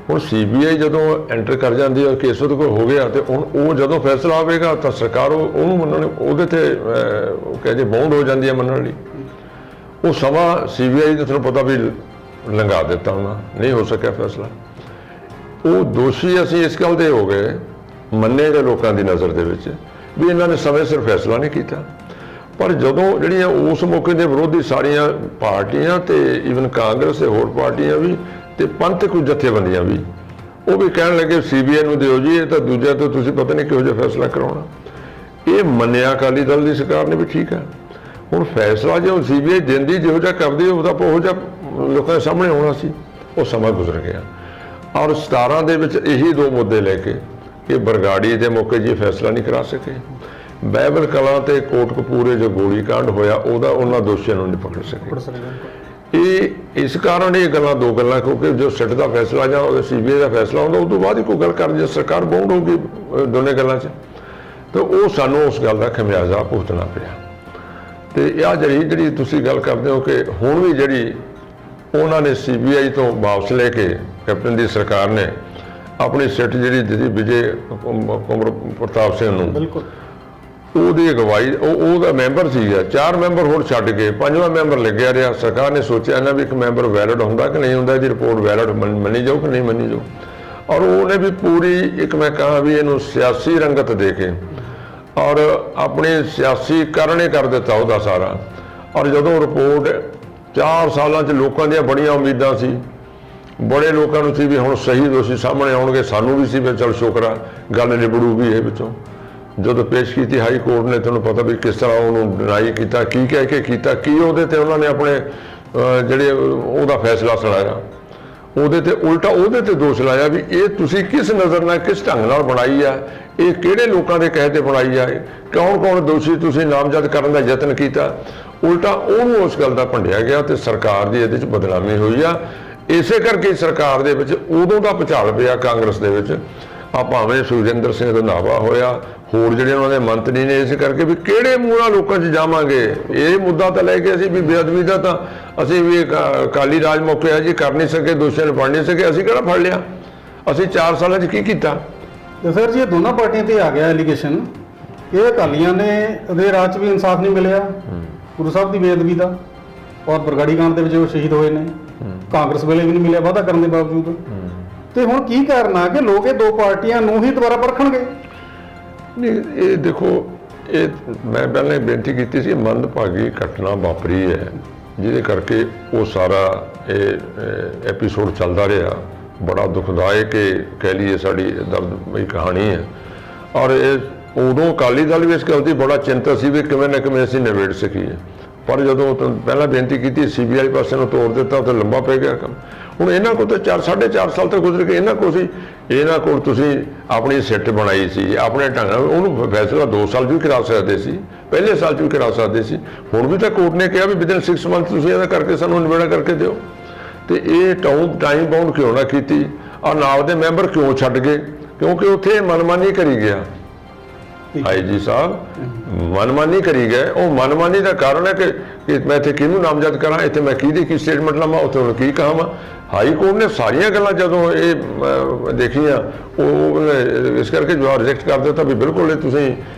ਹੁਣ CBI ਜਦੋਂ ਐਂਟਰ ਕਰ ਜਾਂਦੀ ਹੈ ਕੇਸ ਉਹਦੇ ਕੋਲ ਹੋ ਗਿਆ, ਤੇ ਹੁਣ ਉਹ ਜਦੋਂ ਫੈਸਲਾ ਆਵੇਗਾ ਤਾਂ ਸਰਕਾਰ ਉਹਨੂੰ ਮੰਨਣ, ਉਹਦੇ ਤੇ ਕਹਿ ਜੇ ਬਾਉਂਡ ਹੋ ਜਾਂਦੀ ਹੈ ਮੰਨਣ ਲਈ। ਉਹ ਸਮਾਂ CBI ਦਾ ਤੁਹਾਨੂੰ ਪਤਾ ਵੀ ਲੰਘਾ ਦਿੱਤਾ, ਉਹਨਾਂ ਨਹੀਂ ਹੋ ਸਕਿਆ ਫੈਸਲਾ। ਉਹ ਦੋਸ਼ੀ ਅਸੀਂ ਇਸ ਗੱਲ ਦੇ ਹੋ ਗਏ, ਮੰਨੇ ਗਏ ਲੋਕਾਂ ਦੀ ਨਜ਼ਰ ਦੇ ਵਿੱਚ ਵੀ ਇਹਨਾਂ ਨੇ ਸਮੇਂ ਸਿਰ ਫੈਸਲਾ ਨਹੀਂ ਕੀਤਾ। ਪਰ ਜਦੋਂ ਜਿਹੜੀਆਂ ਉਸ ਮੌਕੇ ਦੇ ਵਿਰੋਧੀ ਸਾਰੀਆਂ ਪਾਰਟੀਆਂ ਤੇ ਈਵਨ ਕਾਂਗਰਸ ਤੇ ਹੋਰ ਪਾਰਟੀਆਂ ਵੀ ਤੇ ਪੰਥਕ ਜਥੇਬੰਦੀਆਂ ਵੀ, ਉਹ ਵੀ ਕਹਿਣ ਲੱਗੇ CBI ਨੂੰ ਦਿਓ ਜੀ, ਇਹ ਤਾਂ ਦੂਜਿਆਂ ਤੋਂ ਤੁਸੀਂ ਪਤਾ ਨਹੀਂ ਕਿਹੋ ਜਿਹਾ ਫੈਸਲਾ ਕਰਾਉਣਾ। ਇਹ ਮੰਨਿਆ ਅਕਾਲੀ ਦਲ ਦੀ ਸਰਕਾਰ ਨੇ ਵੀ ਠੀਕ ਹੈ। ਹੁਣ ਫੈਸਲਾ ਜੇ CBI ਦਿੰਦੀ ਜਿਹੋ ਜਿਹਾ ਕਰਦੀ ਉਹਦਾ ਉਹੋ ਜਿਹਾ ਲੋਕਾਂ ਦੇ ਸਾਹਮਣੇ ਆਉਣਾ ਸੀ, ਉਹ ਸਮਾਂ ਗੁਜ਼ਰ ਗਿਆ। ਔਰ 17 ਦੇ ਵਿੱਚ ਇਹੀ ਦੋ ਮੁੱਦੇ ਲੈ ਕੇ ਇਹ ਬਰਗਾੜੀ ਦੇ ਮੌਕੇ ਜੀ ਫੈਸਲਾ ਨਹੀਂ ਕਰਾ ਸਕੇ। ਬਾਈਬਲ ਕਲਾਂ ਤੇ ਕੋਟਕਪੂਰੇ ਜੋ ਗੋਲੀकांड ਹੋਇਆ ਉਹਦਾ ਉਹਨਾਂ ਦੋਸ਼ੀਆਂ ਨੂੰ ਨਹੀਂ ਪਕੜ ਸਕੇ। ਇਹ ਇਸ ਕਾਰਨ ਇਹ ਗੱਲਾਂ ਦੋ ਗੱਲਾਂ, ਕਿਉਂਕਿ ਜੋ ਸਿੱਟ ਦਾ ਫੈਸਲਾ ਜਾਂ CBI ਦਾ ਫੈਸਲਾ ਹੁੰਦਾ ਉਸ ਤੋਂ ਬਾਅਦ ਹੀ ਕੋਈ ਗੱਲ ਕਰਨ ਜੇ ਸਰਕਾਰ ਬਾਉਂਡ ਹੋਊਗੀ ਦੋਨੇ ਗੱਲਾਂ 'ਚ, ਤਾਂ ਉਹ ਸਾਨੂੰ ਉਸ ਗੱਲ ਦਾ ਖਮਿਆਜ਼ਾ ਭੁਗਤਣਾ ਪਿਆ। ਤੇ ਆਹ ਜਿਹੜੀ ਤੁਸੀਂ ਗੱਲ ਕਰਦੇ ਹੋ ਕਿ ਹੁਣ ਵੀ ਜਿਹੜੀ ਉਹਨਾਂ ਨੇ CBI ਤੋਂ ਵਾਪਸ ਲੈ ਕੇ ਕੈਪਟਨ ਦੀ ਸਰਕਾਰ ਨੇ ਆਪਣੀ ਸਿੱਟ ਜਿਹੜੀ ਦਿੱਤੀ ਵਿਜੇ ਕੁਮਾਰ ਪ੍ਰਤਾਪ ਸਿੰਘ ਨੂੰ, ਬਿਲਕੁਲ ਉਹਦੀ ਅਗਵਾਈ ਉਹਦਾ ਮੈਂਬਰ ਸੀਗਾ, 4 ਮੈਂਬਰ ਹੋਰ ਛੱਡ ਕੇ 5ਵਾਂ ਮੈਂਬਰ ਲੱਗਿਆ ਰਿਹਾ। ਸਰਕਾਰ ਨੇ ਸੋਚਿਆ ਨਾ ਵੀ ਇੱਕ ਮੈਂਬਰ ਵੈਲਿਡ ਹੁੰਦਾ ਕਿ ਨਹੀਂ ਹੁੰਦਾ, ਇਹਦੀ ਰਿਪੋਰਟ ਵੈਲਿਡ ਮੰਨੀ ਜਾਊ ਕਿ ਨਹੀਂ ਮੰਨੀ ਜਾਊ। ਔਰ ਉਹਨੇ ਵੀ ਪੂਰੀ ਇੱਕ ਮੈਂ ਕਹਾਂ ਵੀ ਇਹਨੂੰ ਸਿਆਸੀ ਰੰਗਤ ਦੇ ਕੇ ਔਰ ਆਪਣੇ ਸਿਆਸੀ ਕਰਨੇ ਕਰ ਦਿੱਤਾ ਉਹਦਾ ਸਾਰਾ। ਔਰ ਜਦੋਂ ਰਿਪੋਰਟ 4 ਸਾਲਾਂ 'ਚ ਲੋਕਾਂ ਦੀਆਂ ਬੜੀਆਂ ਉਮੀਦਾਂ ਸੀ, ਬੜੇ ਲੋਕਾਂ ਨੂੰ ਸੀ ਵੀ ਹੁਣ ਸਹੀ ਦੋਸ਼ੀ ਸਾਹਮਣੇ ਆਉਣਗੇ, ਸਾਨੂੰ ਵੀ ਸੀ ਵੀ ਚਲ ਸ਼ੁਕਰ ਆ ਗੱਲ ਨਿਬੜੂਗੀ ਇਹ ਵਿੱਚੋਂ। ਜਦੋਂ ਪੇਸ਼ ਕੀਤੀ ਹਾਈ ਕੋਰਟ ਨੇ, ਤੁਹਾਨੂੰ ਪਤਾ ਵੀ ਕਿਸ ਤਰ੍ਹਾਂ ਉਹਨੂੰ ਡਿਨਾਈ ਕੀਤਾ, ਕੀ ਕਹਿ ਕੇ ਕੀਤਾ, ਕੀ ਉਹਦੇ ਤੇ ਉਹਨਾਂ ਨੇ ਆਪਣੇ ਜਿਹੜੇ ਉਹਦਾ ਫੈਸਲਾ ਸੁਣਾਇਆ, ਉਹਦੇ ਤੇ ਉਲਟਾ ਉਹਦੇ ਤੇ ਦੋਸ਼ ਲਾਇਆ ਵੀ ਇਹ ਤੁਸੀਂ ਕਿਸ ਨਜ਼ਰ ਨਾਲ ਕਿਸ ਢੰਗ ਨਾਲ ਬਣਾਈ ਆ, ਇਹ ਕਿਹੜੇ ਲੋਕਾਂ ਦੇ ਕਹੇ ਤੇ ਬਣਾਈ ਆ, ਕੌਣ ਦੋਸ਼ੀ ਤੁਸੀਂ ਨਾਮਜ਼ਦ ਕਰਨ ਦਾ ਯਤਨ ਕੀਤਾ। ਉਲਟਾ ਉਹਨੂੰ ਉਸ ਗੱਲ ਦਾ ਭੰਡਿਆ ਗਿਆ ਤੇ ਸਰਕਾਰ ਦੀ ਇਹਦੇ 'ਚ ਬਦਨਾਮੀ ਹੋਈ ਆ। ਇਸੇ ਕਰਕੇ ਸਰਕਾਰ ਦੇ ਵਿੱਚ ਉਦੋਂ ਦਾ ਭੁਚਾਲ ਪਿਆ ਕਾਂਗਰਸ ਦੇ ਵਿੱਚ। ਆ ਭਾਵੇਂ ਸੁਖਜਿੰਦਰ ਸਿੰਘ ਰੰਧਾਵਾ ਹੋਇਆ, ਹੋਰ ਜਿਹੜੇ ਉਹਨਾਂ ਦੇ ਮੰਤਰੀ ਨੇ, ਇਸ ਕਰਕੇ ਵੀ ਕਿਹੜੇ ਮੂੰਹ ਨਾਲ ਲੋਕਾਂ 'ਚ ਜਾਵਾਂਗੇ। ਇਹ ਮੁੱਦਾ ਤਾਂ ਲੈ ਕੇ ਅਸੀਂ ਵੀ ਬੇਅਦਬੀ ਦਾ ਤਾਂ ਅਸੀਂ ਵੀ ਅਕਾਲੀ ਰਾਜ ਮੌਕੇ ਆ ਜੀ ਕਰ ਨਹੀਂ ਸਕੇ, ਦੋਸ਼ੀਆਂ ਨੂੰ ਫੜ ਨਹੀਂ ਸਕੇ, ਅਸੀਂ ਕਿਹੜਾ ਫੜ ਲਿਆ, ਅਸੀਂ 4 ਸਾਲਾਂ 'ਚ ਕੀ ਕੀਤਾ। ਤੇ ਸਰ ਜੀ ਇਹ ਦੋਨਾਂ ਪਾਰਟੀਆਂ ਤੇ ਆ ਗਿਆ ਐਲੀਗੇਸ਼ਨ ਕਿ ਅਕਾਲੀਆਂ ਨੇ ਦੇ ਰਾਜ 'ਚ ਵੀ ਇਨਸਾਫ ਨਹੀਂ ਮਿਲਿਆ ਗੁਰੂ ਸਾਹਿਬ ਦੀ ਬੇਅਦਬੀ ਦਾ, ਔਰ ਬਰਗਾੜੀ ਕਾਂਡ ਦੇ ਵਿੱਚ ਉਹ ਸ਼ਹੀਦ ਹੋਏ ਨੇ, ਕਾਂਗਰਸ ਵੇਲੇ ਵੀ ਨਹੀਂ ਮਿਲਿਆ ਵਾਅਦਾ ਕਰਨ ਦੇ ਬਾਵਜੂਦ। ਤੇ ਹੁਣ ਕੀ ਕਾਰਨ ਆ ਕਿ ਲੋਕ ਇਹ ਦੋ ਪਾਰਟੀਆਂ ਨੂੰ ਹੀ ਦੁਬਾਰਾ ਪਰਖਣਗੇ? ਨਹੀਂ, ਇਹ ਦੇਖੋ, ਇਹ ਮੈਂ ਪਹਿਲਾਂ ਬੇਨਤੀ ਕੀਤੀ ਸੀ, ਮੰਦਭਾਗੀ ਘਟਨਾ ਵਾਪਰੀ ਹੈ ਜਿਹਦੇ ਕਰਕੇ ਉਹ ਸਾਰਾ ਇਹ ਐਪੀਸੋਡ ਚੱਲਦਾ ਰਿਹਾ। ਬੜਾ ਦੁਖਦਾਇਕ ਕਹਿ ਲਈਏ ਸਾਡੀ ਦਰਦਮਈ ਕਹਾਣੀ ਹੈ। ਔਰ ਇਹ ਉਦੋਂ ਅਕਾਲੀ ਦਲ ਵੀ ਇਸ ਗੱਲ ਦੀ ਬੜਾ ਚਿੰਤਾ ਸੀ ਵੀ ਕਿਵੇਂ ਨਾ ਕਿਵੇਂ ਅਸੀਂ ਨਿਬੇੜ ਸਕੀਏ, ਪਰ ਜਦੋਂ ਪਹਿਲਾਂ ਬੇਨਤੀ ਕੀਤੀ CBI ਪਾਸੇ ਨੂੰ ਤੋੜ ਦਿੱਤਾ ਤਾਂ ਲੰਬਾ ਪੈ ਗਿਆ ਕੰਮ। ਹੁਣ ਇਹਨਾਂ ਕੋਲ ਤਾਂ 4.5 ਸਾਲ ਤੱਕ ਗੁਜ਼ਰ ਗਏ, ਇਹਨਾਂ ਕੋਲ ਤੁਸੀਂ ਆਪਣੀ ਸਿੱਟ ਬਣਾਈ ਸੀ ਆਪਣੇ ਢੰਗ ਨਾਲ, ਉਹਨੂੰ ਫੈਸਲਾ 2 ਸਾਲ 'ਚ ਵੀ ਕਰਾ ਸਕਦੇ ਸੀ, ਪਹਿਲੇ ਸਾਲ 'ਚ ਵੀ ਕਰਾ ਸਕਦੇ ਸੀ। ਹੁਣ ਵੀ ਤਾਂ ਕੋਰਟ ਨੇ ਕਿਹਾ ਵੀ ਵਿਦਿਨ 6 ਮੰਥ ਤੁਸੀਂ ਇਹਦਾ ਕਰਕੇ ਸਾਨੂੰ ਨਿਬੇੜਾ ਕਰਕੇ ਦਿਓ। ਤੇ ਇਹ ਟਾਈਮ ਬਾਉਂਡ ਕਿਉਂ ਨਾ ਕੀਤੀ, ਔਰ ਨਾਲ ਦੇ ਮੈਂਬਰ ਕਿਉਂ ਛੱਡ ਗਏ? ਕਿਉਂਕਿ ਉੱਥੇ ਮਨਮਾਨੀ ਕਰੀ ਗਿਆ IG ਸਾਹਿਬ, ਮਨਮਾਨੀ ਕਰੀ ਗਏ। ਉਹ ਮਨਮਾਨੀ ਦਾ ਕਾਰਨ ਹੈ ਕਿ ਮੈਂ ਇੱਥੇ ਕਿਹਨੂੰ ਨਾਮਜ਼ਦ ਕਰਾਂ, ਇੱਥੇ ਮੈਂ ਕਿਹਦੀ ਕੀ ਸਟੇਟਮੈਂਟ ਲਵਾਂ, ਉੱਥੇ ਹੁਣ ਕੀ ਕਹਾਂ। ਹਾਈ ਕੋਰਟ ਨੇ ਸਾਰੀਆਂ ਗੱਲਾਂ ਜਦੋਂ ਇਹ ਦੇਖੀਆਂ, ਉਹ ਇਸ ਕਰਕੇ ਜਵਾਬ ਰਿਜੈਕਟ ਕਰ ਦਿੱਤਾ ਵੀ ਬਿਲਕੁਲ ਇਹ ਤੁਸੀਂ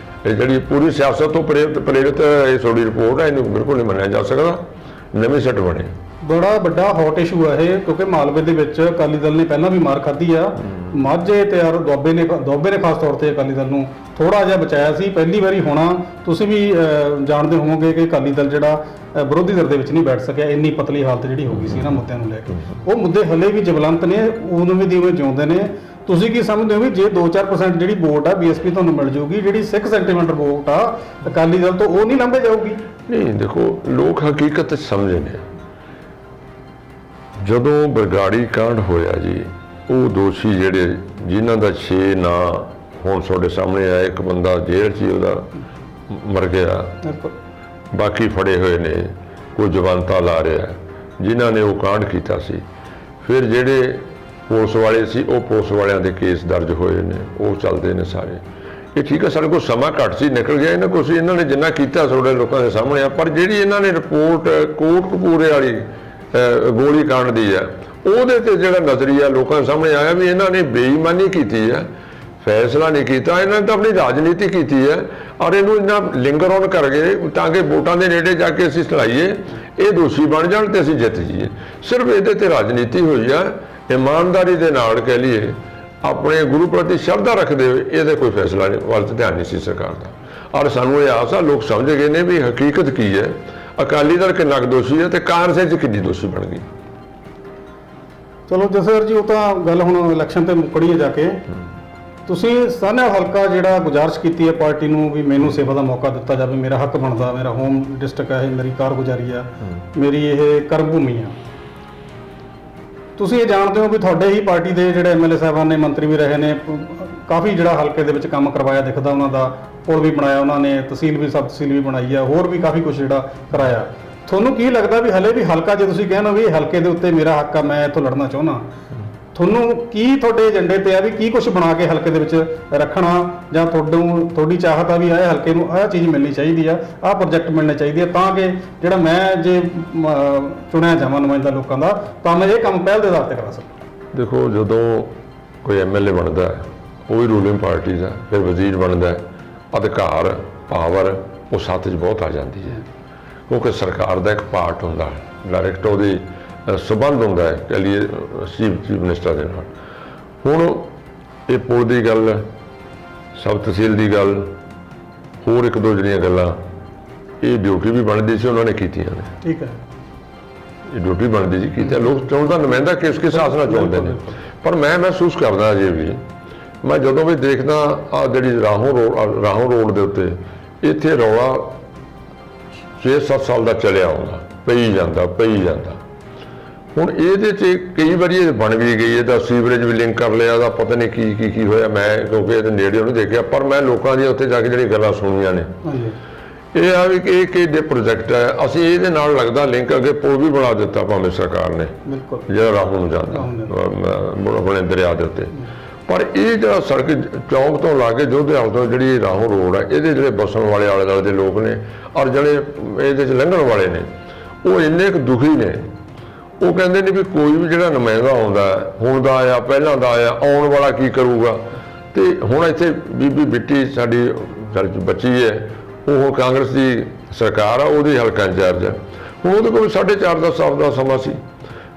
ਜਿਹੜੀ ਪੂਰੀ ਸਿਆਸਤ ਤੋਂ ਪ੍ਰੇਰਿਤ ਇਹ ਤੁਹਾਡੀ ਰਿਪੋਰਟ ਹੈ, ਇਹਨੂੰ ਬਿਲਕੁਲ ਨਹੀਂ ਮੰਨਿਆ ਜਾ ਸਕਦਾ। ਨਵੀਂ ਸਿੱਟ ਬਣੇ। ਬੜਾ ਵੱਡਾ ਹੌਟ ਇਸ਼ੂ ਹੈ ਇਹ, ਕਿਉਂਕਿ ਮਾਲਵੇ ਦੇ ਵਿੱਚ ਅਕਾਲੀ ਦਲ ਨੇ ਪਹਿਲਾਂ ਵੀ ਮਾਰ ਖਾਧੀ ਆ। ਮਾਝੇ ਤੇ ਯਾਰ ਦੁਆਬੇ ਨੇ ਖਾਸ ਤੌਰ ਤੇ ਅਕਾਲੀ ਦਲ ਨੂੰ ਥੋੜਾ ਜਿਹਾ ਬਚਾਇਆ ਸੀ। ਪਹਿਲੀ ਵਾਰੀ ਹੋਣਾ ਤੁਸੀਂ ਵੀ ਜਾਣਦੇ ਹੋਵੋਗੇ ਕਿ ਅਕਾਲੀ ਦਲ ਜਿਹੜਾ ਵਿਰੋਧੀ ਧਿਰ ਦੇ ਵਿੱਚ ਨਹੀਂ ਬੈਠ ਸਕਿਆ, ਇੰਨੀ ਪਤਲੀ ਹਾਲਤ ਜਿਹੜੀ ਹੋ ਗਈ ਸੀ ਇਹਨਾਂ ਮੁੱਦਿਆਂ ਨੂੰ ਲੈ ਕੇ। ਉਹ ਮੁੱਦੇ ਹਲੇ ਵੀ ਜਵਲੰਤ ਨੇ, ਉਵੇਂ ਦੀ ਉਵੇਂ ਜਿਉਂਦੇ ਨੇ। ਤੁਸੀਂ ਕੀ ਸਮਝਦੇ ਹੋ ਵੀ ਜੇ 2-4% ਜਿਹੜੀ ਵੋਟ ਆ BSP ਤੁਹਾਨੂੰ ਮਿਲ ਜਾਊਗੀ, ਜਿਹੜੀ ਸਿੱਖ ਸੈਂਟੀਮੈਂਟ ਵੋਟ ਆ ਅਕਾਲੀ ਦਲ ਤੋਂ, ਉਹ ਨਹੀਂ ਲੰਘੇ ਜਾਊਗੀ? ਨਹੀਂ, ਦੇਖੋ, ਲੋਕ ਹਕੀਕਤ ਸਮਝੇ ਨੇ। ਜਦੋਂ ਬਰਗਾੜੀ ਕਾਂਡ ਹੋਇਆ ਜੀ, ਉਹ ਦੋਸ਼ੀ ਜਿਹੜੇ ਜਿਨ੍ਹਾਂ ਦਾ 6 ਨਾਂ ਹੁਣ ਤੁਹਾਡੇ ਸਾਹਮਣੇ ਆਇਆ, ਇੱਕ ਬੰਦਾ ਜੇਲ੍ਹ 'ਚ ਹੀ ਉਹਦਾ ਮਰ ਗਿਆ, ਬਾਕੀ ਫੜੇ ਹੋਏ ਨੇ, ਕੋਈ ਜਵਾਨਤਾ ਲਾ ਰਿਹਾ ਜਿਨ੍ਹਾਂ ਨੇ ਉਹ ਕਾਂਡ ਕੀਤਾ ਸੀ। ਫਿਰ ਜਿਹੜੇ ਪੁਲਿਸ ਵਾਲੇ ਸੀ, ਉਹ ਪੁਲਿਸ ਵਾਲਿਆਂ ਦੇ ਕੇਸ ਦਰਜ ਹੋਏ ਨੇ, ਉਹ ਚੱਲਦੇ ਨੇ ਸਾਰੇ। ਇਹ ਠੀਕ ਹੈ, ਸਾਡੇ ਕੋਲ ਸਮਾਂ ਘੱਟ ਸੀ, ਨਿਕਲ ਗਿਆ ਇਹਨਾਂ ਕੋਲ ਸੀ, ਇਹਨਾਂ ਨੇ ਜਿੰਨਾ ਕੀਤਾ ਤੁਹਾਡੇ ਲੋਕਾਂ ਦੇ ਸਾਹਮਣੇ ਆ। ਪਰ ਜਿਹੜੀ ਇਹਨਾਂ ਨੇ ਰਿਪੋਰਟ ਕੋਟਕਪੂਰੇ ਵਾਲੀ ਗੋਲੀ ਕਾਂਡ ਦੀ ਆ, ਉਹਦੇ ਤੇ ਜਿਹੜਾ ਨਜ਼ਰੀਆ ਲੋਕਾਂ ਦੇ ਸਾਹਮਣੇ ਆਇਆ ਵੀ ਇਹਨਾਂ ਨੇ ਬੇਈਮਾਨੀ ਕੀਤੀ ਹੈ, ਫੈਸਲਾ ਨਹੀਂ ਕੀਤਾ, ਇਹਨਾਂ ਨੇ ਤਾਂ ਆਪਣੀ ਰਾਜਨੀਤੀ ਕੀਤੀ ਹੈ। ਔਰ ਇਹਨੂੰ ਇੰਨਾ ਲਿੰਗਰ ਔਨ ਕਰ ਗਏ ਤਾਂ ਕਿ ਵੋਟਾਂ ਦੇ ਨੇੜੇ ਜਾ ਕੇ ਅਸੀਂ ਚਲਾਈਏ, ਇਹ ਦੋਸ਼ੀ ਬਣ ਜਾਣ ਤੇ ਅਸੀਂ ਜਿੱਤ ਜਾਈਏ। ਸਿਰਫ ਇਹਦੇ ਤੇ ਰਾਜਨੀਤੀ ਹੋਈ ਆ। ਇਮਾਨਦਾਰੀ ਦੇ ਨਾਲ ਕਹਿ ਲਈਏ, ਆਪਣੇ ਗੁਰੂ ਪ੍ਰਤੀ ਸ਼ਰਧਾ ਰੱਖਦੇ ਹੋਏ ਇਹਦੇ ਕੋਈ ਫੈਸਲਾ ਵੱਲ ਧਿਆਨ ਨਹੀਂ ਸੀ ਸਰਕਾਰ ਦਾ। ਔਰ ਸਾਨੂੰ ਇਹ ਆਸ ਆ ਲੋਕ ਸਮਝ ਗਏ ਨੇ ਵੀ ਹਕੀਕਤ ਕੀ ਹੈ, ਅਕਾਲੀ ਦਲ ਕਿੰਨਾ ਕੁ ਦੋਸ਼ੀ ਹੈ ਤੇ ਕਾਂਗਰਸ 'ਚ ਕਿੰਨੀ ਦੋਸ਼ੀ ਬਣ ਗਈ। ਚਲੋ ਜਸਵੀਰ ਜੀ, ਉਹ ਤਾਂ ਗੱਲ ਹੁਣ ਇਲੈਕਸ਼ਨ ਤੇ ਮੁੱਕੜੀ ਹੈ ਜਾ ਕੇ। ਤੁਸੀਂ ਸਾਹਨੇਵਾਲ ਹਲਕਾ ਜਿਹੜਾ ਗੁਜ਼ਾਰਿਸ਼ ਕੀਤੀ ਹੈ ਪਾਰਟੀ ਨੂੰ ਵੀ ਮੈਨੂੰ ਸੇਵਾ ਦਾ ਮੌਕਾ ਦਿੱਤਾ ਜਾਵੇ, ਮੇਰਾ ਹੱਕ ਬਣਦਾ, ਮੇਰਾ ਹੋਮ ਡਿਸਟ੍ਰਿਕਟ ਹੈ, ਮੇਰੀ ਕਾਰਗੁਜ਼ਾਰੀ ਆ, ਮੇਰੀ ਇਹ ਕਰਮ ਭੂਮੀ ਆ। ਤੁਸੀਂ ਇਹ ਜਾਣਦੇ ਹੋ ਵੀ ਤੁਹਾਡੇ ਹੀ ਪਾਰਟੀ ਦੇ ਜਿਹੜੇ ਐਮਐਲਏ ਸਾਹਿਬਾਨ ਨੇ, ਮੰਤਰੀ ਵੀ ਰਹੇ ਨੇ, ਕਾਫੀ ਜਿਹੜਾ ਹਲਕੇ ਦੇ ਵਿੱਚ ਕੰਮ ਕਰਵਾਇਆ ਦਿਖਦਾ ਉਹਨਾਂ ਦਾ। ਪੁਲ ਵੀ ਬਣਾਇਆ ਉਹਨਾਂ ਨੇ, ਤਹਿਸੀਲ ਵੀ, ਸਬ ਤਹਿਸੀਲ ਵੀ ਬਣਾਈ ਆ, ਹੋਰ ਵੀ ਕਾਫੀ ਕੁਝ ਜਿਹੜਾ ਕਰਾਇਆ। ਤੁਹਾਨੂੰ ਕੀ ਲੱਗਦਾ ਵੀ ਹਲੇ ਵੀ ਹਲਕਾ, ਜੇ ਤੁਸੀਂ ਕਹਿੰਦੇ ਹੋ ਵੀ ਹਲਕੇ ਦੇ ਉੱਤੇ ਮੇਰਾ ਹੱਕ ਆ, ਮੈਂ ਇੱਥੋਂ ਲੜਨਾ ਚਾਹੁੰਦਾ, ਤੁਹਾਨੂੰ ਕੀ ਤੁਹਾਡੇ ਏਜੰਡੇ ਤੇ ਆ ਵੀ ਕੀ ਕੁਝ ਬਣਾ ਕੇ ਹਲਕੇ ਦੇ ਵਿੱਚ ਰੱਖਣਾ, ਜਾਂ ਤੁਹਾਡੀ ਚਾਹਤ ਆ ਵੀ ਇਹ ਹਲਕੇ ਨੂੰ ਆਹ ਚੀਜ਼ ਮਿਲਣੀ ਚਾਹੀਦੀ ਆ, ਆਹ ਪ੍ਰੋਜੈਕਟ ਮਿਲਣੇ ਚਾਹੀਦੇ ਆ, ਤਾਂ ਕਿ ਜਿਹੜਾ ਮੈਂ ਜੇ ਚੁਣਿਆ ਜਾਵਾਂ ਨੁਮਾਇੰਦਾ ਲੋਕਾਂ ਦਾ, ਤਾਂ ਮੈਂ ਇਹ ਕੰਮ ਪਹਿਲ ਦੇ ਆਧਾਰ ਤੇ ਕਰਾ ਸਕਾਂ। ਦੇਖੋ, ਜਦੋਂ ਕੋਈ ਐਮਐਲਏ ਬਣਦਾ ਹੈ, ਉਹ ਵੀ ਰੂਲਿੰਗ ਪਾਰਟੀ ਦਾ, ਫਿਰ ਵਜ਼ੀਰ ਬਣਦਾ ਹੈ, ਅਧਿਕਾਰ, ਪਾਵਰ ਉਹ ਸੱਥ 'ਚ ਬਹੁਤ ਆ ਜਾਂਦੀ ਹੈ, ਕਿਉਂਕਿ ਸਰਕਾਰ ਦਾ ਇੱਕ ਪਾਰਟ ਹੁੰਦਾ ਹੈ, ਡਾਇਰੈਕਟ ਉਹਦੀ ਸੰਬੰਧ ਹੁੰਦਾ ਹੈ ਕਹਿ ਲਈਏ ਚੀਫ ਮਿਨਿਸਟਰ ਦੇ ਨਾਲ। ਹੁਣ ਇਹ ਪੁਲ ਦੀ ਗੱਲ, ਸਬ ਤਹਿਸੀਲ ਦੀ ਗੱਲ, ਹੋਰ ਇੱਕ ਦੋ ਜਿਹੜੀਆਂ ਗੱਲਾਂ, ਇਹ ਡਿਊਟੀ ਵੀ ਬਣਦੀ ਸੀ, ਉਹਨਾਂ ਨੇ ਕੀਤੀਆਂ ਨੇ। ਠੀਕ ਹੈ, ਇਹ ਡਿਊਟੀ ਬਣਦੀ ਸੀ, ਕੀਤਾ। ਲੋਕ ਚੋਣ ਦਾ ਨੁਮਾਇੰਦਾ ਕਿਸ ਹਿਸਾਬ ਨਾਲ ਚੁਣਦੇ ਨੇ। ਪਰ ਮੈਂ ਮਹਿਸੂਸ ਕਰਦਾ ਅਜੇ ਵੀ, ਮੈਂ ਜਦੋਂ ਵੀ ਦੇਖਦਾ ਆ ਜਿਹੜੀ ਰਾਹੋਂ ਰੋਡ ਦੇ ਉੱਤੇ ਇੱਥੇ ਰੌਲਾ 6-7 ਸਾਲ ਦਾ ਚੱਲਿਆ ਆਉਂਦਾ, ਪਈ ਜਾਂਦਾ। ਹੁਣ ਇਹਦੇ 'ਚ ਕਈ ਵਾਰੀ ਇਹ ਬਣ ਵੀ ਗਈ, ਇਹਦਾ ਸੀਵਰੇਜ ਵੀ ਲਿੰਕ ਕਰ ਲਿਆ, ਉਹਦਾ ਪਤਾ ਨਹੀਂ ਕੀ ਹੋਇਆ। ਮੈਂ ਕਿਉਂਕਿ ਇਹਦੇ ਨੇੜੇ ਉਹਨੂੰ ਦੇਖਿਆ, ਪਰ ਮੈਂ ਲੋਕਾਂ ਦੀਆਂ ਉੱਥੇ ਜਾ ਕੇ ਜਿਹੜੀ ਗੱਲਾਂ ਸੁਣੀਆਂ ਨੇ, ਇਹ ਆ ਵੀ ਕਿ ਇਹ ਕਿਹੜੇ ਪ੍ਰੋਜੈਕਟ ਹੈ, ਅਸੀਂ ਇਹਦੇ ਨਾਲ ਲੱਗਦਾ ਲਿੰਕ ਅੱਗੇ ਪੁਲ ਵੀ ਬਣਾ ਦਿੱਤਾ ਭਾਵੇਂ ਸਰਕਾਰ ਨੇ, ਜਿਹੜਾ ਰਾਹੋਂ ਨੂੰ ਜਾਂਦਾ ਆਪਣੇ ਦਰਿਆ ਦੇ ਉੱਤੇ। ਪਰ ਇਹ ਜਿਹੜਾ ਸੜਕ ਚੌਂਕ ਤੋਂ ਲਾ ਕੇ ਜੋਧੇਹਾਲ ਤੋਂ ਜਿਹੜੀ ਰਾਹੋਂ ਰੋਡ ਹੈ, ਇਹਦੇ ਜਿਹੜੇ ਬਸਣ ਵਾਲੇ ਆਲੇ ਦੁਆਲੇ ਦੇ ਲੋਕ ਨੇ, ਔਰ ਜਿਹੜੇ ਇਹਦੇ 'ਚ ਲੰਘਣ ਵਾਲੇ ਨੇ, ਉਹ ਇੰਨੇ ਕੁ ਦੁਖੀ ਨੇ। ਉਹ ਕਹਿੰਦੇ ਨੇ ਵੀ ਕੋਈ ਵੀ ਜਿਹੜਾ ਨੁਮਾਇੰਦਾ ਆਉਂਦਾ, ਹੁਣ ਦਾ ਆਇਆ, ਪਹਿਲਾਂ ਦਾ ਆਇਆ, ਆਉਣ ਵਾਲਾ ਕੀ ਕਰੂਗਾ। ਤੇ ਹੁਣ ਇੱਥੇ ਬੀਬੀ ਬਿੱਟੀ ਸਾਡੀ ਬੱਚੀ ਹੈ, ਉਹ ਕਾਂਗਰਸ ਦੀ ਸਰਕਾਰ ਆ, ਉਹਦੀ ਹਲਕਾ ਇੰਚਾਰਜ ਹੈ। ਹੁਣ ਉਹਦੇ ਕੋਲ 4.5 ਸਾਲ ਦਾ ਸਮਾਂ ਸੀ,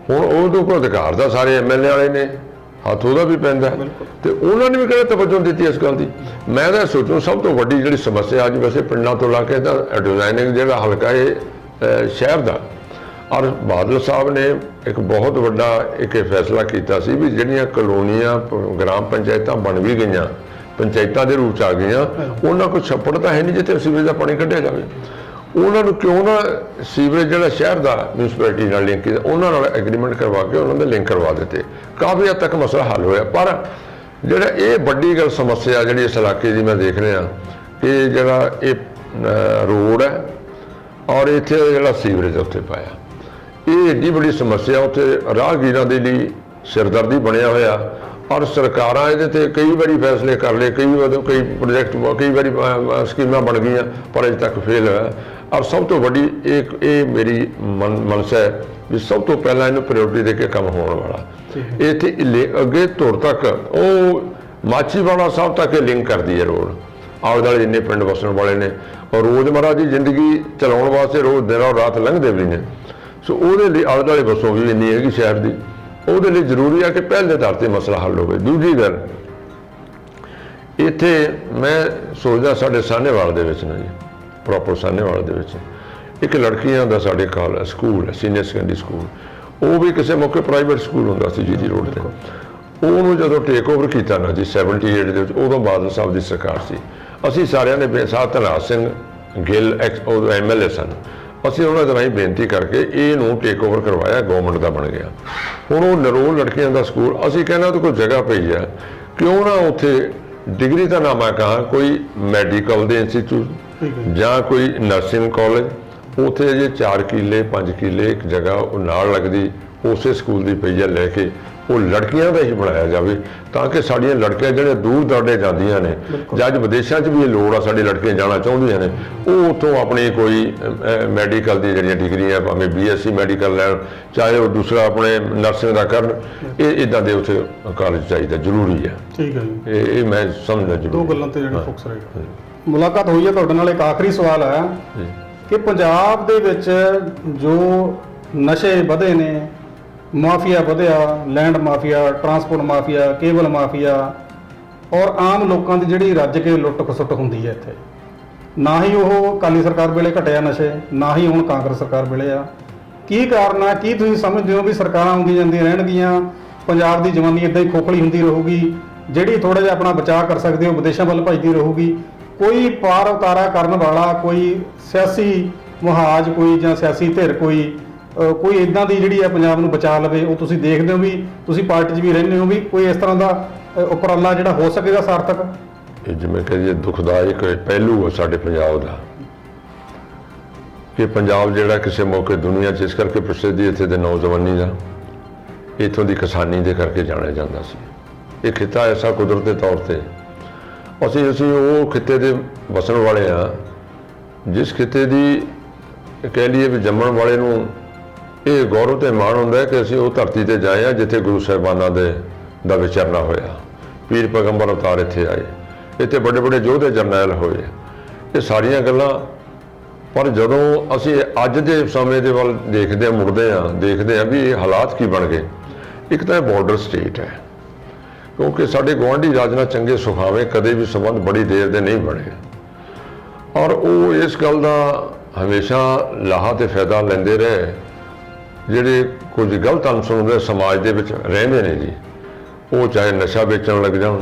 ਹੁਣ ਉਹਦੇ ਕੋਲ ਅਧਿਕਾਰ ਦਾ ਸਾਰੇ ਐਮਐਲਏ ਵਾਲੇ ਨੇ, ਹੱਥ ਉਹਦਾ ਵੀ ਪੈਂਦਾ, ਤੇ ਉਹਨਾਂ ਨੇ ਵੀ ਕਿਹੜਾ ਤਵੱਜੋ ਦਿੱਤੀ ਇਸ ਗੱਲ ਦੀ। ਮੈਂ ਤਾਂ ਸੋਚੂ ਸਭ ਤੋਂ ਵੱਡੀ ਜਿਹੜੀ ਸਮੱਸਿਆ ਅੱਜ ਵੈਸੇ ਪਿੰਡਾਂ ਤੋਂ ਲਾ ਕੇ ਤਾਂ ਡਿਜ਼ਾਈਨਿੰਗ ਜਿਹੜਾ ਹਲਕਾ ਇਹ ਸ਼ਹਿਰ ਦਾ, ਔਰ ਬਾਦਲ ਸਾਹਿਬ ਨੇ ਇੱਕ ਬਹੁਤ ਵੱਡਾ ਇੱਕ ਫੈਸਲਾ ਕੀਤਾ ਸੀ ਵੀ ਜਿਹੜੀਆਂ ਕਲੋਨੀਆਂ ਗ੍ਰਾਮ ਪੰਚਾਇਤਾਂ ਬਣ ਵੀ ਗਈਆਂ, ਪੰਚਾਇਤਾਂ ਦੇ ਰੂਪ 'ਚ ਆ ਗਈਆਂ, ਉਹਨਾਂ ਕੋਲ ਛੱਪੜ ਤਾਂ ਹੈ ਨਹੀਂ ਜਿੱਥੇ ਸੀਵਰੇਜ ਦਾ ਪਾਣੀ ਕੱਢਿਆ ਜਾਵੇ। ਉਹਨਾਂ ਨੂੰ ਕਿਉਂ ਨਾ ਸੀਵਰੇਜ ਜਿਹੜਾ ਸ਼ਹਿਰ ਦਾ ਮਿਊਨਿਸਪੈਲਿਟੀ ਨਾਲ ਲਿੰਕ ਕੀਤਾ, ਉਹਨਾਂ ਨਾਲ ਐਗਰੀਮੈਂਟ ਕਰਵਾ ਕੇ ਉਹਨਾਂ ਦੇ ਲਿੰਕ ਕਰਵਾ ਦਿੱਤੇ। ਕਾਫੀ ਹੱਦ ਤੱਕ ਮਸਲਾ ਹੱਲ ਹੋਇਆ। ਪਰ ਜਿਹੜਾ ਇਹ ਵੱਡੀ ਗੱਲ ਸਮੱਸਿਆ ਜਿਹੜੀ ਇਸ ਇਲਾਕੇ ਦੀ ਮੈਂ ਦੇਖ ਰਿਹਾ ਕਿ ਜਿਹੜਾ ਇਹ ਰੋਡ ਹੈ ਔਰ ਇੱਥੇ ਜਿਹੜਾ ਸੀਵਰੇਜ ਉੱਥੇ ਪਾਇਆ, ਇਹ ਏਡੀ ਵੱਡੀ ਸਮੱਸਿਆ ਉੱਥੇ ਰਾਹਗੀਰਾਂ ਦੇ ਲਈ ਸਿਰਦਰਦੀ ਬਣਿਆ ਹੋਇਆ। ਔਰ ਸਰਕਾਰਾਂ ਇਹਦੇ ਤੇ ਕਈ ਵਾਰੀ ਫੈਸਲੇ ਕਰ ਲਏ, ਕਈ ਪ੍ਰੋਜੈਕਟ, ਕਈ ਵਾਰੀ ਸਕੀਮਾਂ ਬਣ ਗਈਆਂ, ਪਰ ਅਜੇ ਤੱਕ ਫੇਲ ਹੋਇਆ। ਔਰ ਸਭ ਤੋਂ ਵੱਡੀ ਇਹ ਮੇਰੀ ਮਨਸਾ ਹੈ ਵੀ ਸਭ ਤੋਂ ਪਹਿਲਾਂ ਇਹਨੂੰ ਪ੍ਰਾਇੋਰਟੀ ਦੇ ਕੇ ਕੰਮ ਹੋਣ ਵਾਲਾ। ਇੱਥੇ ਅੱਗੇ ਧੁਰ ਤੱਕ ਉਹ ਮਾਛੀਵਾੜਾ ਸਾਹਿਬ ਤੱਕ ਇਹ ਲਿੰਕ ਕਰਦੀ ਹੈ ਰੋਡ, ਆਲੇ ਦੁਆਲੇ ਜਿੰਨੇ ਪਿੰਡ ਵਸਣ ਵਾਲੇ ਨੇ, ਔਰ ਰੋਜ਼ਮਰਰਾ ਦੀ ਜ਼ਿੰਦਗੀ ਚਲਾਉਣ ਵਾਸਤੇ ਰੋਜ਼ ਦਿਨ ਔਰ ਰਾਤ ਲੰਘਦੇ ਵੀ ਨੇ। ਸੋ ਉਹਦੇ ਲਈ ਆਲੇ ਦੁਆਲੇ ਵਸੋਂ ਵੀ ਇੰਨੀ ਹੈਗੀ ਸ਼ਹਿਰ ਦੀ, ਉਹਦੇ ਲਈ ਜ਼ਰੂਰੀ ਹੈ ਕਿ ਪਹਿਲ ਦੇ ਆਧਾਰ 'ਤੇ ਮਸਲਾ ਹੱਲ ਹੋਵੇ। ਦੂਜੀ ਗੱਲ, ਇੱਥੇ ਮੈਂ ਸੋਚਦਾ ਸਾਡੇ ਸਾਹਨੇਵਾਲ ਦੇ ਵਿੱਚ ਨਾ ਜੀ, ਪ੍ਰੋਪਰ ਸਾਹਨੇਵਾਲ ਦੇ ਵਿੱਚ ਇੱਕ ਲੜਕੀਆਂ ਦਾ ਸਾਡੇ ਸਕੂਲ ਹੈ, ਸੀਨੀਅਰ ਸੈਕੰਡਰੀ ਸਕੂਲ, ਉਹ ਵੀ ਕਿਸੇ ਮੌਕੇ ਪ੍ਰਾਈਵੇਟ ਸਕੂਲ ਹੁੰਦਾ ਸੀ ਜੀ ਰੋਡ ਤੇ। ਉਹਨੂੰ ਜਦੋਂ ਟੇਕ ਓਵਰ ਕੀਤਾ ਨਾ ਜੀ 78 ਦੇ ਵਿੱਚ, ਉਦੋਂ ਬਾਦਲ ਸਾਹਿਬ ਦੀ ਸਰਕਾਰ ਸੀ, ਅਸੀਂ ਸਾਰਿਆਂ ਨੇ ਸਾਧ ਧਨਰਾਜ ਸਿੰਘ ਗਿੱਲ ਉਦੋਂ ਐਮਐਲਏ ਸਨ, ਅਸੀਂ ਉਹਨਾਂ ਦੇ ਰਾਹੀਂ ਬੇਨਤੀ ਕਰਕੇ ਇਹਨੂੰ ਟੇਕ ਓਵਰ ਕਰਵਾਇਆ, ਗਵਰਨਮੈਂਟ ਦਾ ਬਣ ਗਿਆ। ਹੁਣ ਉਹ ਨਰੋਲ ਲੜਕੀਆਂ ਦਾ ਸਕੂਲ, ਅਸੀਂ ਕਹਿੰਦੇ ਉਹਦੇ ਕੋਲ ਜਗ੍ਹਾ ਪਈ ਹੈ, ਕਿਉਂ ਨਾ ਉੱਥੇ ਡਿਗਰੀ ਦਾ ਨਾ ਮੈਂ ਕਹਾਂ ਕੋਈ ਮੈਡੀਕਲ ਦੇ ਇੰਸਟੀਚਿਊਟ ਜਾਂ ਕੋਈ ਨਰਸਿੰਗ ਕਾਲਜ, ਉੱਥੇ ਜੇ 4 ਕਿੱਲੇ 5 ਕਿੱਲੇ ਇੱਕ ਜਗ੍ਹਾ ਉਹ ਨਾਲ ਲੱਗਦੀ ਉਸੇ ਸਕੂਲ ਦੀ ਪਈ ਹੈ, ਲੈ ਕੇ ਉਹ ਲੜਕੀਆਂ ਦਾ ਹੀ ਬਣਾਇਆ ਜਾਵੇ, ਤਾਂ ਕਿ ਸਾਡੀਆਂ ਲੜਕੀਆਂ ਜਿਹੜੀਆਂ ਦੂਰ ਦਰਾਡੇ ਜਾਂਦੀਆਂ ਨੇ, ਜਾਂ ਅੱਜ ਵਿਦੇਸ਼ਾਂ 'ਚ ਵੀ ਇਹ ਲੋੜ ਆ, ਸਾਡੀ ਲੜਕੀਆਂ ਜਾਣਾ ਚਾਹੁੰਦੀਆਂ ਨੇ, ਉਹ ਉੱਥੋਂ ਆਪਣੀ ਕੋਈ ਮੈਡੀਕਲ ਦੀ ਜਿਹੜੀਆਂ ਡਿਗਰੀਆਂ, ਭਾਵੇਂ BSc ਮੈਡੀਕਲ ਲੈਣ, ਚਾਹੇ ਉਹ ਦੂਸਰਾ ਆਪਣੇ ਨਰਸਿੰਗ ਦਾ ਕਰਨ, ਇਹ ਇੱਦਾਂ ਦੇ ਉੱਥੇ ਕਾਲਜ ਚਾਹੀਦਾ, ਜ਼ਰੂਰੀ ਹੈ। ਠੀਕ ਹੈ ਜੀ, ਇਹ ਮੈਂ ਸਮਝਦਾ ਜ਼ਰੂਰ। ਦੋ ਗੱਲਾਂ ਤੇ ਜਿਹੜਾ ਫੋਕਸ ਰਹੇਗਾ। ਮੁਲਾਕਾਤ ਹੋਈ ਹੈ ਤੁਹਾਡੇ ਨਾਲ, ਇੱਕ ਆਖਰੀ ਸਵਾਲ ਹੈ ਕਿ ਪੰਜਾਬ ਦੇ ਵਿੱਚ ਜੋ ਨਸ਼ੇ ਵਧੇ ਨੇ, ਮਾਫੀਆ ਵਧਿਆ, land mafia, transport mafia, cable mafia, ਔਰ ਆਮ ਲੋਕਾਂ ਦੀ ਜਿਹੜੀ ਰੱਜ ਕੇ ਲੁੱਟ ਖਸੁੱਟ ਹੁੰਦੀ ਹੈ ਇੱਥੇ, ਨਾ ਹੀ ਉਹ ਅਕਾਲੀ ਸਰਕਾਰ ਵੇਲੇ ਘਟਿਆ ਨਸ਼ੇ, ਨਾ ਹੀ ਹੁਣ ਕਾਂਗਰਸ ਸਰਕਾਰ ਵੇਲੇ ਆ। ਕੀ ਕਾਰਨ ਆ? ਕੀ ਤੁਸੀਂ ਸਮਝਦੇ ਹੋ ਵੀ ਸਰਕਾਰਾਂ ਆਉਂਦੀਆਂ ਜਾਂਦੀਆਂ ਰਹਿਣਗੀਆਂ, ਪੰਜਾਬ ਦੀ ਜਵਾਨੀ ਇੱਦਾਂ ਹੀ ਖੋਖਲੀ ਹੁੰਦੀ ਰਹੂਗੀ, ਜਿਹੜੀ ਥੋੜ੍ਹਾ ਜਿਹਾ ਆਪਣਾ ਬਚਾਅ ਕਰ ਸਕਦੀ ਉਹ ਵਿਦੇਸ਼ਾਂ ਵੱਲ ਭੱਜਦੀ ਰਹੂਗੀ, ਕੋਈ ਪਾਰ ਉਤਾਰਾ ਕਰਨ ਵਾਲਾ, ਕੋਈ ਸਿਆਸੀ ਮੁਹਾਜ ਕੋਈ ਜਾਂ ਸਿਆਸੀ ਧਿਰ ਕੋਈ ਕੋਈ ਇਦਾਂ ਦੀ ਜਿਹੜੀ ਹੈ ਪੰਜਾਬ ਨੂੰ ਬਚਾ ਲਵੇ, ਉਹ ਤੁਸੀਂ ਦੇਖਦੇ ਹੋ ਵੀ ਤੁਸੀਂ ਪਾਰਟੀ 'ਚ ਵੀ ਰਹਿੰਦੇ ਹੋ, ਵੀ ਕੋਈ ਇਸ ਤਰ੍ਹਾਂ ਦਾ ਉਪਰਾਲਾ ਜਿਹੜਾ ਹੋ ਸਕੇਗਾ ਸਾਰਥਕ? ਇਹ ਜਿਵੇਂ ਕਹੀਏ ਦੁਖਦਾਇਕ ਪਹਿਲੂ ਹੈ ਸਾਡੇ ਪੰਜਾਬ ਦਾ ਕਿ ਪੰਜਾਬ ਜਿਹੜਾ ਕਿਸੇ ਮੌਕੇ ਦੁਨੀਆ 'ਚ ਇਸ ਕਰਕੇ ਪ੍ਰਸਿੱਧੀ ਇੱਥੇ ਦੇ ਨੌਜਵਾਨੀ ਦਾ, ਇੱਥੋਂ ਦੀ ਕਿਸਾਨੀ ਦੇ ਕਰਕੇ ਜਾਣਿਆ ਜਾਂਦਾ ਸੀ। ਇਹ ਖਿੱਤਾ ਐਸਾ ਕੁਦਰਤ ਦੇ ਤੌਰ ਤੇ ਅਸੀਂ ਉਹ ਖਿੱਤੇ ਦੇ ਵਸਣ ਵਾਲੇ ਹਾਂ ਜਿਸ ਖਿੱਤੇ ਦੀ ਕਹਿ ਲਈਏ ਵੀ ਜੰਮਣ ਵਾਲੇ ਨੂੰ ਇਹ ਗੌਰਵ ਤੇ ਮਾਣ ਹੁੰਦਾ ਹੈ ਕਿ ਅਸੀਂ ਉਹ ਧਰਤੀ ਤੇ ਜਾਏ ਹਾਂ ਜਿੱਥੇ ਗੁਰੂ ਸਾਹਿਬਾਨਾਂ ਦਾ ਵਿਚਰਨਾ ਹੋਇਆ, ਪੀਰ ਪੈਗੰਬਰ ਅਵਤਾਰ ਇੱਥੇ ਆਏ, ਇੱਥੇ ਵੱਡੇ ਵੱਡੇ ਯੋਧੇ ਜਰਨੈਲ ਹੋਏ। ਇਹ ਸਾਰੀਆਂ ਗੱਲਾਂ ਪਰ ਜਦੋਂ ਅਸੀਂ ਅੱਜ ਦੇ ਸਮੇਂ ਦੇ ਵੱਲ ਮੁੜਦੇ ਹਾਂ ਵੀ ਇਹ ਹਾਲਾਤ ਕੀ ਬਣ ਗਏ। ਇੱਕ ਤਾਂ ਬਾਰਡਰ ਸਟੇਟ ਹੈ, ਕਿਉਂਕਿ ਸਾਡੇ ਗੁਆਂਢੀ ਰਾਜ ਨਾਲ ਚੰਗੇ ਸੁਖਾਵੇਂ ਕਦੇ ਵੀ ਸੰਬੰਧ ਬੜੀ ਦੇਰ ਦੇ ਨਹੀਂ ਬਣੇ, ਔਰ ਉਹ ਇਸ ਗੱਲ ਦਾ ਹਮੇਸ਼ਾ ਲਾਹਾ ਤੇ ਫਾਇਦਾ ਲੈਂਦੇ ਰਹੇ ਜਿਹੜੇ ਕੁਝ ਗਲਤ ਅਨਸਰ ਹੁੰਦੇ ਸਮਾਜ ਦੇ ਵਿੱਚ ਰਹਿੰਦੇ ਨੇ ਜੀ। ਉਹ ਚਾਹੇ ਨਸ਼ਾ ਵੇਚਣ ਲੱਗ ਜਾਣ,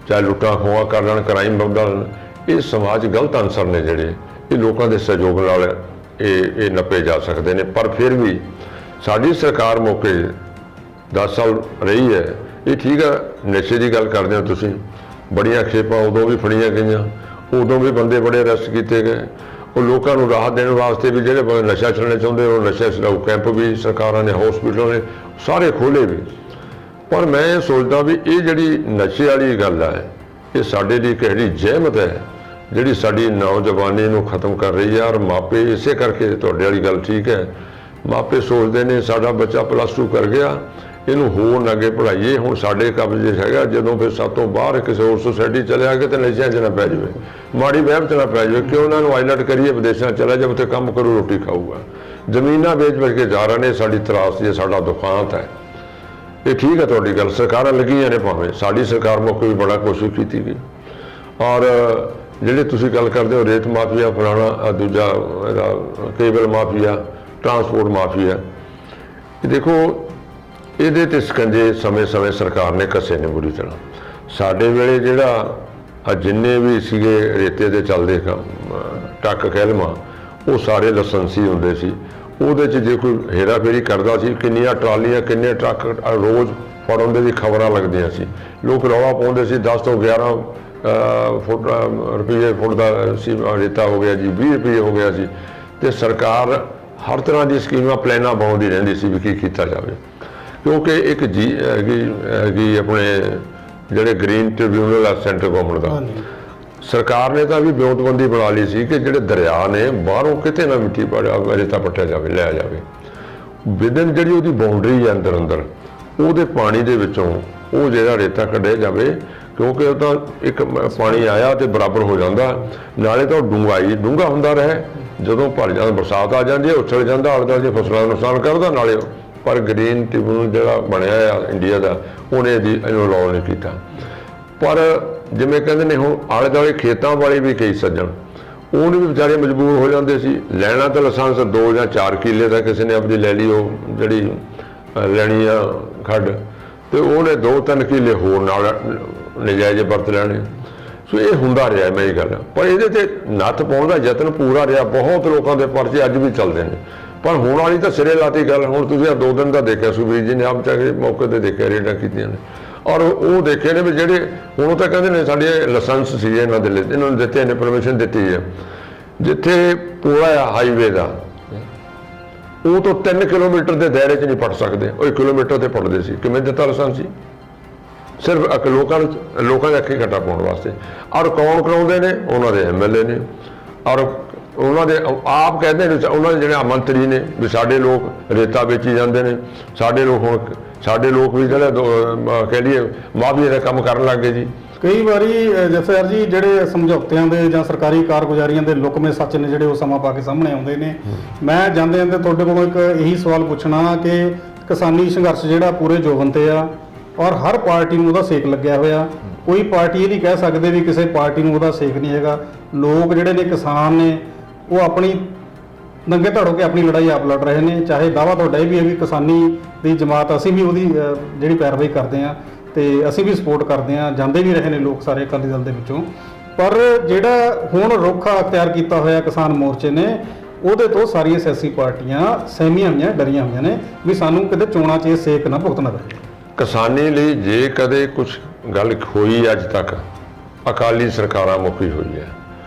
ਚਾਹੇ ਲੁੱਟਾਂ ਖੋਹਾਂ ਕਰ ਲੈਣ, ਕ੍ਰਾਈਮ ਵਧਣ, ਇਹ ਸਮਾਜ ਗਲਤ ਅਨਸਰ ਨੇ ਜਿਹੜੇ ਇਹ ਲੋਕਾਂ ਦੇ ਸਹਿਯੋਗ ਨਾਲ ਇਹ ਨੱਪੇ ਜਾ ਸਕਦੇ ਨੇ। ਪਰ ਫਿਰ ਵੀ ਸਾਡੀ ਸਰਕਾਰ ਮੌਕੇ 10 ਸਾਲ ਰਹੀ ਹੈ। ਇਹ ਠੀਕ ਹੈ, ਨਸ਼ੇ ਦੀ ਗੱਲ ਕਰਦੇ ਹੋ ਤੁਸੀਂ, ਬੜੀਆਂ ਖੇਪਾਂ ਉਦੋਂ ਵੀ ਫੜੀਆਂ ਗਈਆਂ, ਉਦੋਂ ਵੀ ਬੰਦੇ ਬੜੇ ਅਰੈਸਟ ਕੀਤੇ ਗਏ। ਉਹ ਲੋਕਾਂ ਨੂੰ ਰਾਹਤ ਦੇਣ ਵਾਸਤੇ ਵੀ ਜਿਹੜੇ ਨਸ਼ਾ ਛੱਡਣਾ ਚਾਹੁੰਦੇ ਉਹ ਨਸ਼ਾ ਛਡਾਊ ਕੈਂਪ ਵੀ ਸਰਕਾਰਾਂ ਨੇ, ਹਸਪੀਟਲ ਨੇ ਸਾਰੇ ਖੋਲ੍ਹੇ ਵੀ। ਪਰ ਮੈਂ ਇਹ ਸੋਚਦਾ ਵੀ ਇਹ ਜਿਹੜੀ ਨਸ਼ੇ ਵਾਲੀ ਗੱਲ ਹੈ ਇਹ ਸਾਡੇ ਲਈ ਇੱਕ ਇਹੋ ਜ਼ਹਿਮਤ ਹੈ ਜਿਹੜੀ ਸਾਡੀ ਨੌਜਵਾਨੀ ਨੂੰ ਖਤਮ ਕਰ ਰਹੀ ਹੈ। ਔਰ ਮਾਪੇ ਇਸੇ ਕਰਕੇ ਤੁਹਾਡੇ ਵਾਲੀ ਗੱਲ ਠੀਕ ਹੈ, ਮਾਪੇ ਸੋਚਦੇ ਨੇ ਸਾਡਾ ਬੱਚਾ +2 ਕਰ ਗਿਆ, ਇਹਨੂੰ ਹੋਰ ਨਾ ਅੱਗੇ ਪੜ੍ਹਾਈਏ, ਹੁਣ ਸਾਡੇ ਕਬਜ਼ੇ ਹੈਗਾ, ਜਦੋਂ ਫਿਰ ਸਭ ਤੋਂ ਬਾਹਰ ਕਿਸੇ ਹੋਰ ਸੁਸਾਇਟੀ ਚਲੇ ਆ ਕੇ ਤੇ ਨਸ਼ਿਆਂ 'ਚ ਨਾ ਪੈ ਜਾਵੇ, ਮਾੜੀ ਵਹਿਮ 'ਚ ਨਾ ਪੈ ਜਾਵੇ ਕਿ ਉਹਨਾਂ ਨੂੰ ਆਈਲੈਟ ਕਰੀਏ ਵਿਦੇਸ਼ਾਂ ਚਲਾ ਜਾਵੇ, ਉੱਥੇ ਕੰਮ ਕਰੂ ਰੋਟੀ ਖਾਊਗਾ। ਜ਼ਮੀਨਾਂ ਵੇਚ ਕੇ ਜਾ ਰਹੇ ਨੇ, ਸਾਡੀ ਤਰਾਸਦੀ ਹੈ, ਸਾਡਾ ਦੁਖਾਂਤ ਹੈ। ਇਹ ਠੀਕ ਹੈ ਤੁਹਾਡੀ ਗੱਲ, ਸਰਕਾਰਾਂ ਲੱਗੀਆਂ ਨੇ, ਭਾਵੇਂ ਸਾਡੀ ਸਰਕਾਰ ਮੌਕੇ ਵੀ ਬੜਾ ਕੋਸ਼ਿਸ਼ ਕੀਤੀ ਗਈ। ਔਰ ਜਿਹੜੇ ਤੁਸੀਂ ਗੱਲ ਕਰਦੇ ਹੋ ਰੇਤ ਮਾਫੀਆ ਫਲਾਣਾ ਦੂਜਾ ਕੇਬਲ ਮਾਫੀਆ, ਟਰਾਂਸਪੋਰਟ ਮਾਫੀਆ, ਇਹ ਦੇਖੋ ਇਹਦੇ ਤੇ ਸਕੰਜੇ ਸਮੇਂ ਸਰਕਾਰ ਨੇ ਕੱਸੇ ਨੇ ਬੁਰੀ ਤਰ੍ਹਾਂ। ਸਾਡੇ ਵੇਲੇ ਜਿਹੜਾ ਜਿੰਨੇ ਵੀ ਸੀਗੇ ਰੇਤੇ ਦੇ ਚੱਲਦੇ ਟੱਕ ਕਹਿਲਮਾ ਉਹ ਸਾਰੇ ਲਾਇਸੈਂਸੀ ਹੁੰਦੇ ਸੀ। ਉਹਦੇ 'ਚ ਜੇ ਕੋਈ ਹੇਰਾ ਫੇਰੀ ਕਰਦਾ ਸੀ, ਕਿੰਨੀਆਂ ਟਰਾਲੀਆਂ ਕਿੰਨੇ ਟਰੱਕ ਰੋਜ਼ ਫੜਨ ਦੀ ਖਬਰਾਂ ਲੱਗਦੀਆਂ ਸੀ, ਲੋਕ ਰੌਲਾ ਪਾਉਂਦੇ ਸੀ 10 ਤੋਂ 11 ਰੁਪਏ ਫੁੱਟ ਦਾ ਸੀ ਰੇਤਾ ਹੋ ਗਿਆ ਜੀ, 20 ਰੁਪਏ ਹੋ ਗਿਆ ਸੀ। ਤੇ ਸਰਕਾਰ ਹਰ ਤਰ੍ਹਾਂ ਦੀ ਸਕੀਮਾਂ ਪਲਾਨਾਂ ਬਣਾਉਂਦੀ ਰਹਿੰਦੀ ਸੀ ਵੀ ਕੀ ਕੀਤਾ ਜਾਵੇ, ਕਿਉਂਕਿ ਇੱਕ ਹੈਗੀ ਆਪਣੇ ਜਿਹੜੇ ਗ੍ਰੀਨ ਟ੍ਰਿਬਿਊਨਲ ਆ ਸੈਂਟਰ ਗਵਰਨਮੈਂਟ ਦਾ, ਸਰਕਾਰ ਨੇ ਤਾਂ ਵੀ ਵਿਉਂਤਬੰਦੀ ਬਣਾ ਲਈ ਸੀ ਕਿ ਜਿਹੜੇ ਦਰਿਆ ਨੇ ਬਾਹਰੋਂ ਕਿਤੇ ਨਾ ਮਿੱਟੀ ਰੇਤਾ ਪੱਟਿਆ ਜਾਵੇ, ਲਿਆ ਜਾਵੇ ਵਿਦਨ ਜਿਹੜੀ ਉਹਦੀ ਬਾਉਂਡਰੀ ਹੈ ਅੰਦਰ ਉਹਦੇ ਪਾਣੀ ਦੇ ਵਿੱਚੋਂ ਉਹ ਜਿਹੜਾ ਰੇਤਾ ਕੱਢਿਆ ਜਾਵੇ, ਕਿਉਂਕਿ ਉਹ ਤਾਂ ਇੱਕ ਪਾਣੀ ਆਇਆ ਤੇ ਬਰਾਬਰ ਹੋ ਜਾਂਦਾ, ਨਾਲੇ ਤਾਂ ਡੂੰਘਾ ਹੁੰਦਾ ਰਹੇ, ਜਦੋਂ ਭਰ ਜਾਂਦਾ ਬਰਸਾਤ ਆ ਜਾਂਦੀ ਹੈ ਉਛਲ ਜਾਂਦਾ, ਆਲੇ ਦੁਆਲੇ ਦੀਆਂ ਫਸਲਾਂ ਦਾ ਨੁਕਸਾਨ ਕਰਦਾ ਨਾਲੇ। ਪਰ ਗ੍ਰੀਨ ਟ੍ਰਿਬਿਊਨਲ ਜਿਹੜਾ ਬਣਿਆ ਆ ਇੰਡੀਆ ਦਾ ਉਹਨੇ ਇਹਨੂੰ ਅਲਾਉ ਨਹੀਂ ਕੀਤਾ। ਪਰ ਜਿਵੇਂ ਕਹਿੰਦੇ ਨੇ ਹੁਣ ਆਲੇ ਦੁਆਲੇ ਖੇਤਾਂ ਵਾਲੇ ਵੀ ਕਈ ਸੱਜਣ ਉਹਨੂੰ ਵੀ ਵਿਚਾਰੇ ਮਜਬੂਰ ਹੋ ਜਾਂਦੇ ਸੀ ਲੈਣਾ ਤਾਂ ਲਾਇਸੈਂਸ 2 ਜਾਂ 4 ਕਿੱਲੇ ਦਾ ਕਿਸੇ ਨੇ ਆਪਣੀ ਲੈ ਲਈ, ਉਹ ਜਿਹੜੀ ਲੈਣੀ ਆ ਖੱਡ, ਤੇ ਉਹਨੇ 2-3 ਕਿੱਲੇ ਹੋਰ ਨਾਲ ਨਜਾਇਜ਼ ਵਰਤ ਲੈਣੇ। ਸੋ ਇਹ ਹੁੰਦਾ ਰਿਹਾ ਮੇਰੀ ਗੱਲ, ਪਰ ਇਹਦੇ ਤੇ ਨੱਥ ਪਾਉਣ ਦਾ ਯਤਨ ਪੂਰਾ ਰਿਹਾ। ਬਹੁਤ ਲੋਕਾਂ ਦੇ ਪਰਚੇ ਅੱਜ ਵੀ ਚੱਲਦੇ ਨੇ, ਪਰ ਹੁਣ ਵਾਲੀ ਤਾਂ ਸਿਰੇ ਲਾਤੀ ਗੱਲ। ਹੁਣ ਤੁਸੀਂ 2 ਦਿਨ ਦਾ ਦੇਖਿਆ ਸੁਖਬੀਰ ਜੀ ਨੇ ਆਪ ਚਾਹੇ ਮੌਕੇ ਤੇ ਦੇਖਿਆ ਰੇਡਾਂ ਕੀਤੀਆਂ ਨੇ, ਔਰ ਉਹ ਦੇਖੇ ਨੇ ਵੀ ਜਿਹੜੇ ਹੁਣ ਉਹ ਤਾਂ ਕਹਿੰਦੇ ਨੇ ਸਾਡੇ ਲਾਇਸੈਂਸ ਸੀ ਇਹਨਾਂ ਦੇ, ਇਹਨਾਂ ਨੂੰ ਦਿੱਤੇ ਨੇ, ਪਰਮਿਸ਼ਨ ਦਿੱਤੀ ਹੈ। ਜਿੱਥੇ ਪੁਲ ਆ ਹਾਈਵੇ ਦਾ ਉਹ ਤੋਂ 3 ਕਿਲੋਮੀਟਰ ਦੇ ਦਾਇਰੇ 'ਚ ਨਹੀਂ ਪੜ ਸਕਦੇ, ਉਹ 1 ਕਿਲੋਮੀਟਰ ਤੇ ਪੜਦੇ ਸੀ। ਕਿਵੇਂ ਦਿੱਤਾ ਲਾਇਸੈਂਸ ਸੀ? ਸਿਰਫ ਲੋਕਾਂ ਦੇ ਅੱਖੀਂ ਘੱਟਾ ਪਾਉਣ ਵਾਸਤੇ। ਔਰ ਕੌਣ ਕਰਾਉਂਦੇ ਨੇ? ਉਹਨਾਂ ਦੇ MLA ਨੇ, ਔਰ ਉਹਨਾਂ ਦੇ ਆਪ ਕਹਿੰਦੇ ਨੇ, ਉਹਨਾਂ ਦੇ ਜਿਹੜੇ ਮੰਤਰੀ ਨੇ ਵੀ ਸਾਡੇ ਲੋਕ ਰੇਤਾ ਵੇਚੀ ਜਾਂਦੇ ਨੇ, ਸਾਡੇ ਲੋਕ ਵੀ ਜਿਹੜੇ ਕਹਿ ਲਈਏ ਮਾਫੀਆ ਦਾ ਕੰਮ ਕਰਨ ਲੱਗ ਗਏ ਜੀ। ਕਈ ਵਾਰੀ ਜਥੇਦਾਰ ਜੀ ਜਿਹੜੇ ਸਮਝੌਤਿਆਂ ਦੇ ਜਾਂ ਸਰਕਾਰੀ ਕਾਰਗੁਜ਼ਾਰੀਆਂ ਦੇ ਲੁਕਵੇਂ ਸੱਚ ਨੇ ਜਿਹੜੇ ਉਹ ਸਮਾਂ ਪਾ ਕੇ ਸਾਹਮਣੇ ਆਉਂਦੇ ਨੇ। ਮੈਂ ਜਾਂਦੇ ਤੁਹਾਡੇ ਕੋਲੋਂ ਇੱਕ ਇਹੀ ਸਵਾਲ ਪੁੱਛਣਾ ਕਿ ਕਿਸਾਨੀ ਸੰਘਰਸ਼ ਜਿਹੜਾ ਪੂਰੇ ਜੋਬਨ ਤੇ ਆ ਔਰ ਹਰ ਪਾਰਟੀ ਨੂੰ ਉਹਦਾ ਸੇਕ ਲੱਗਿਆ ਹੋਇਆ। ਕੋਈ ਪਾਰਟੀ ਇਹ ਨਹੀਂ ਕਹਿ ਸਕਦੇ ਵੀ ਕਿਸੇ ਪਾਰਟੀ ਨੂੰ ਉਹਦਾ ਸੇਕ ਨਹੀਂ ਹੈਗਾ। ਲੋਕ ਜਿਹੜੇ ਨੇ ਕਿਸਾਨ ਨੇ ਉਹ ਆਪਣੀ ਨੰਗੇ ਧੜ ਹੋ ਕੇ ਆਪਣੀ ਲੜਾਈ ਆਪ ਲੜ ਰਹੇ ਨੇ। ਚਾਹੇ ਦਾਅਵਾ ਤੁਹਾਡਾ ਇਹ ਵੀ ਹੈ ਵੀ ਕਿਸਾਨੀ ਦੀ ਜਮਾਤ ਅਸੀਂ ਵੀ ਉਹਦੀ ਜਿਹੜੀ ਪੈਰਵਾਈ ਕਰਦੇ ਹਾਂ ਤੇ ਅਸੀਂ ਵੀ ਸਪੋਰਟ ਕਰਦੇ ਹਾਂ, ਜਾਂਦੇ ਵੀ ਰਹੇ ਨੇ ਲੋਕ ਸਾਰੇ ਅਕਾਲੀ ਦਲ ਦੇ ਵਿੱਚੋਂ। ਪਰ ਜਿਹੜਾ ਹੁਣ ਰੁੱਖ ਅਖਤਿਆਰ ਕੀਤਾ ਹੋਇਆ ਕਿਸਾਨ ਮੋਰਚੇ ਨੇ ਉਹਦੇ ਤੋਂ ਸਾਰੀਆਂ ਸਿਆਸੀ ਪਾਰਟੀਆਂ ਸਹਿਮੀਆਂ ਹੋਈਆਂ, ਡਰੀਆਂ ਹੋਈਆਂ ਨੇ ਵੀ ਸਾਨੂੰ ਕਿਤੇ ਚੋਣਾਂ 'ਚ ਇਹ ਸੇਕ ਨਾ ਭੁਗਤਣਾ ਪਵੇ। ਕਿਸਾਨੀ ਲਈ ਜੇ ਕਦੇ ਕੁਝ ਗੱਲ ਹੋਈ ਅੱਜ ਤੱਕ ਅਕਾਲੀ ਸਰਕਾਰਾਂ ਮੁਖੀ ਹੋਈ ਹੈ।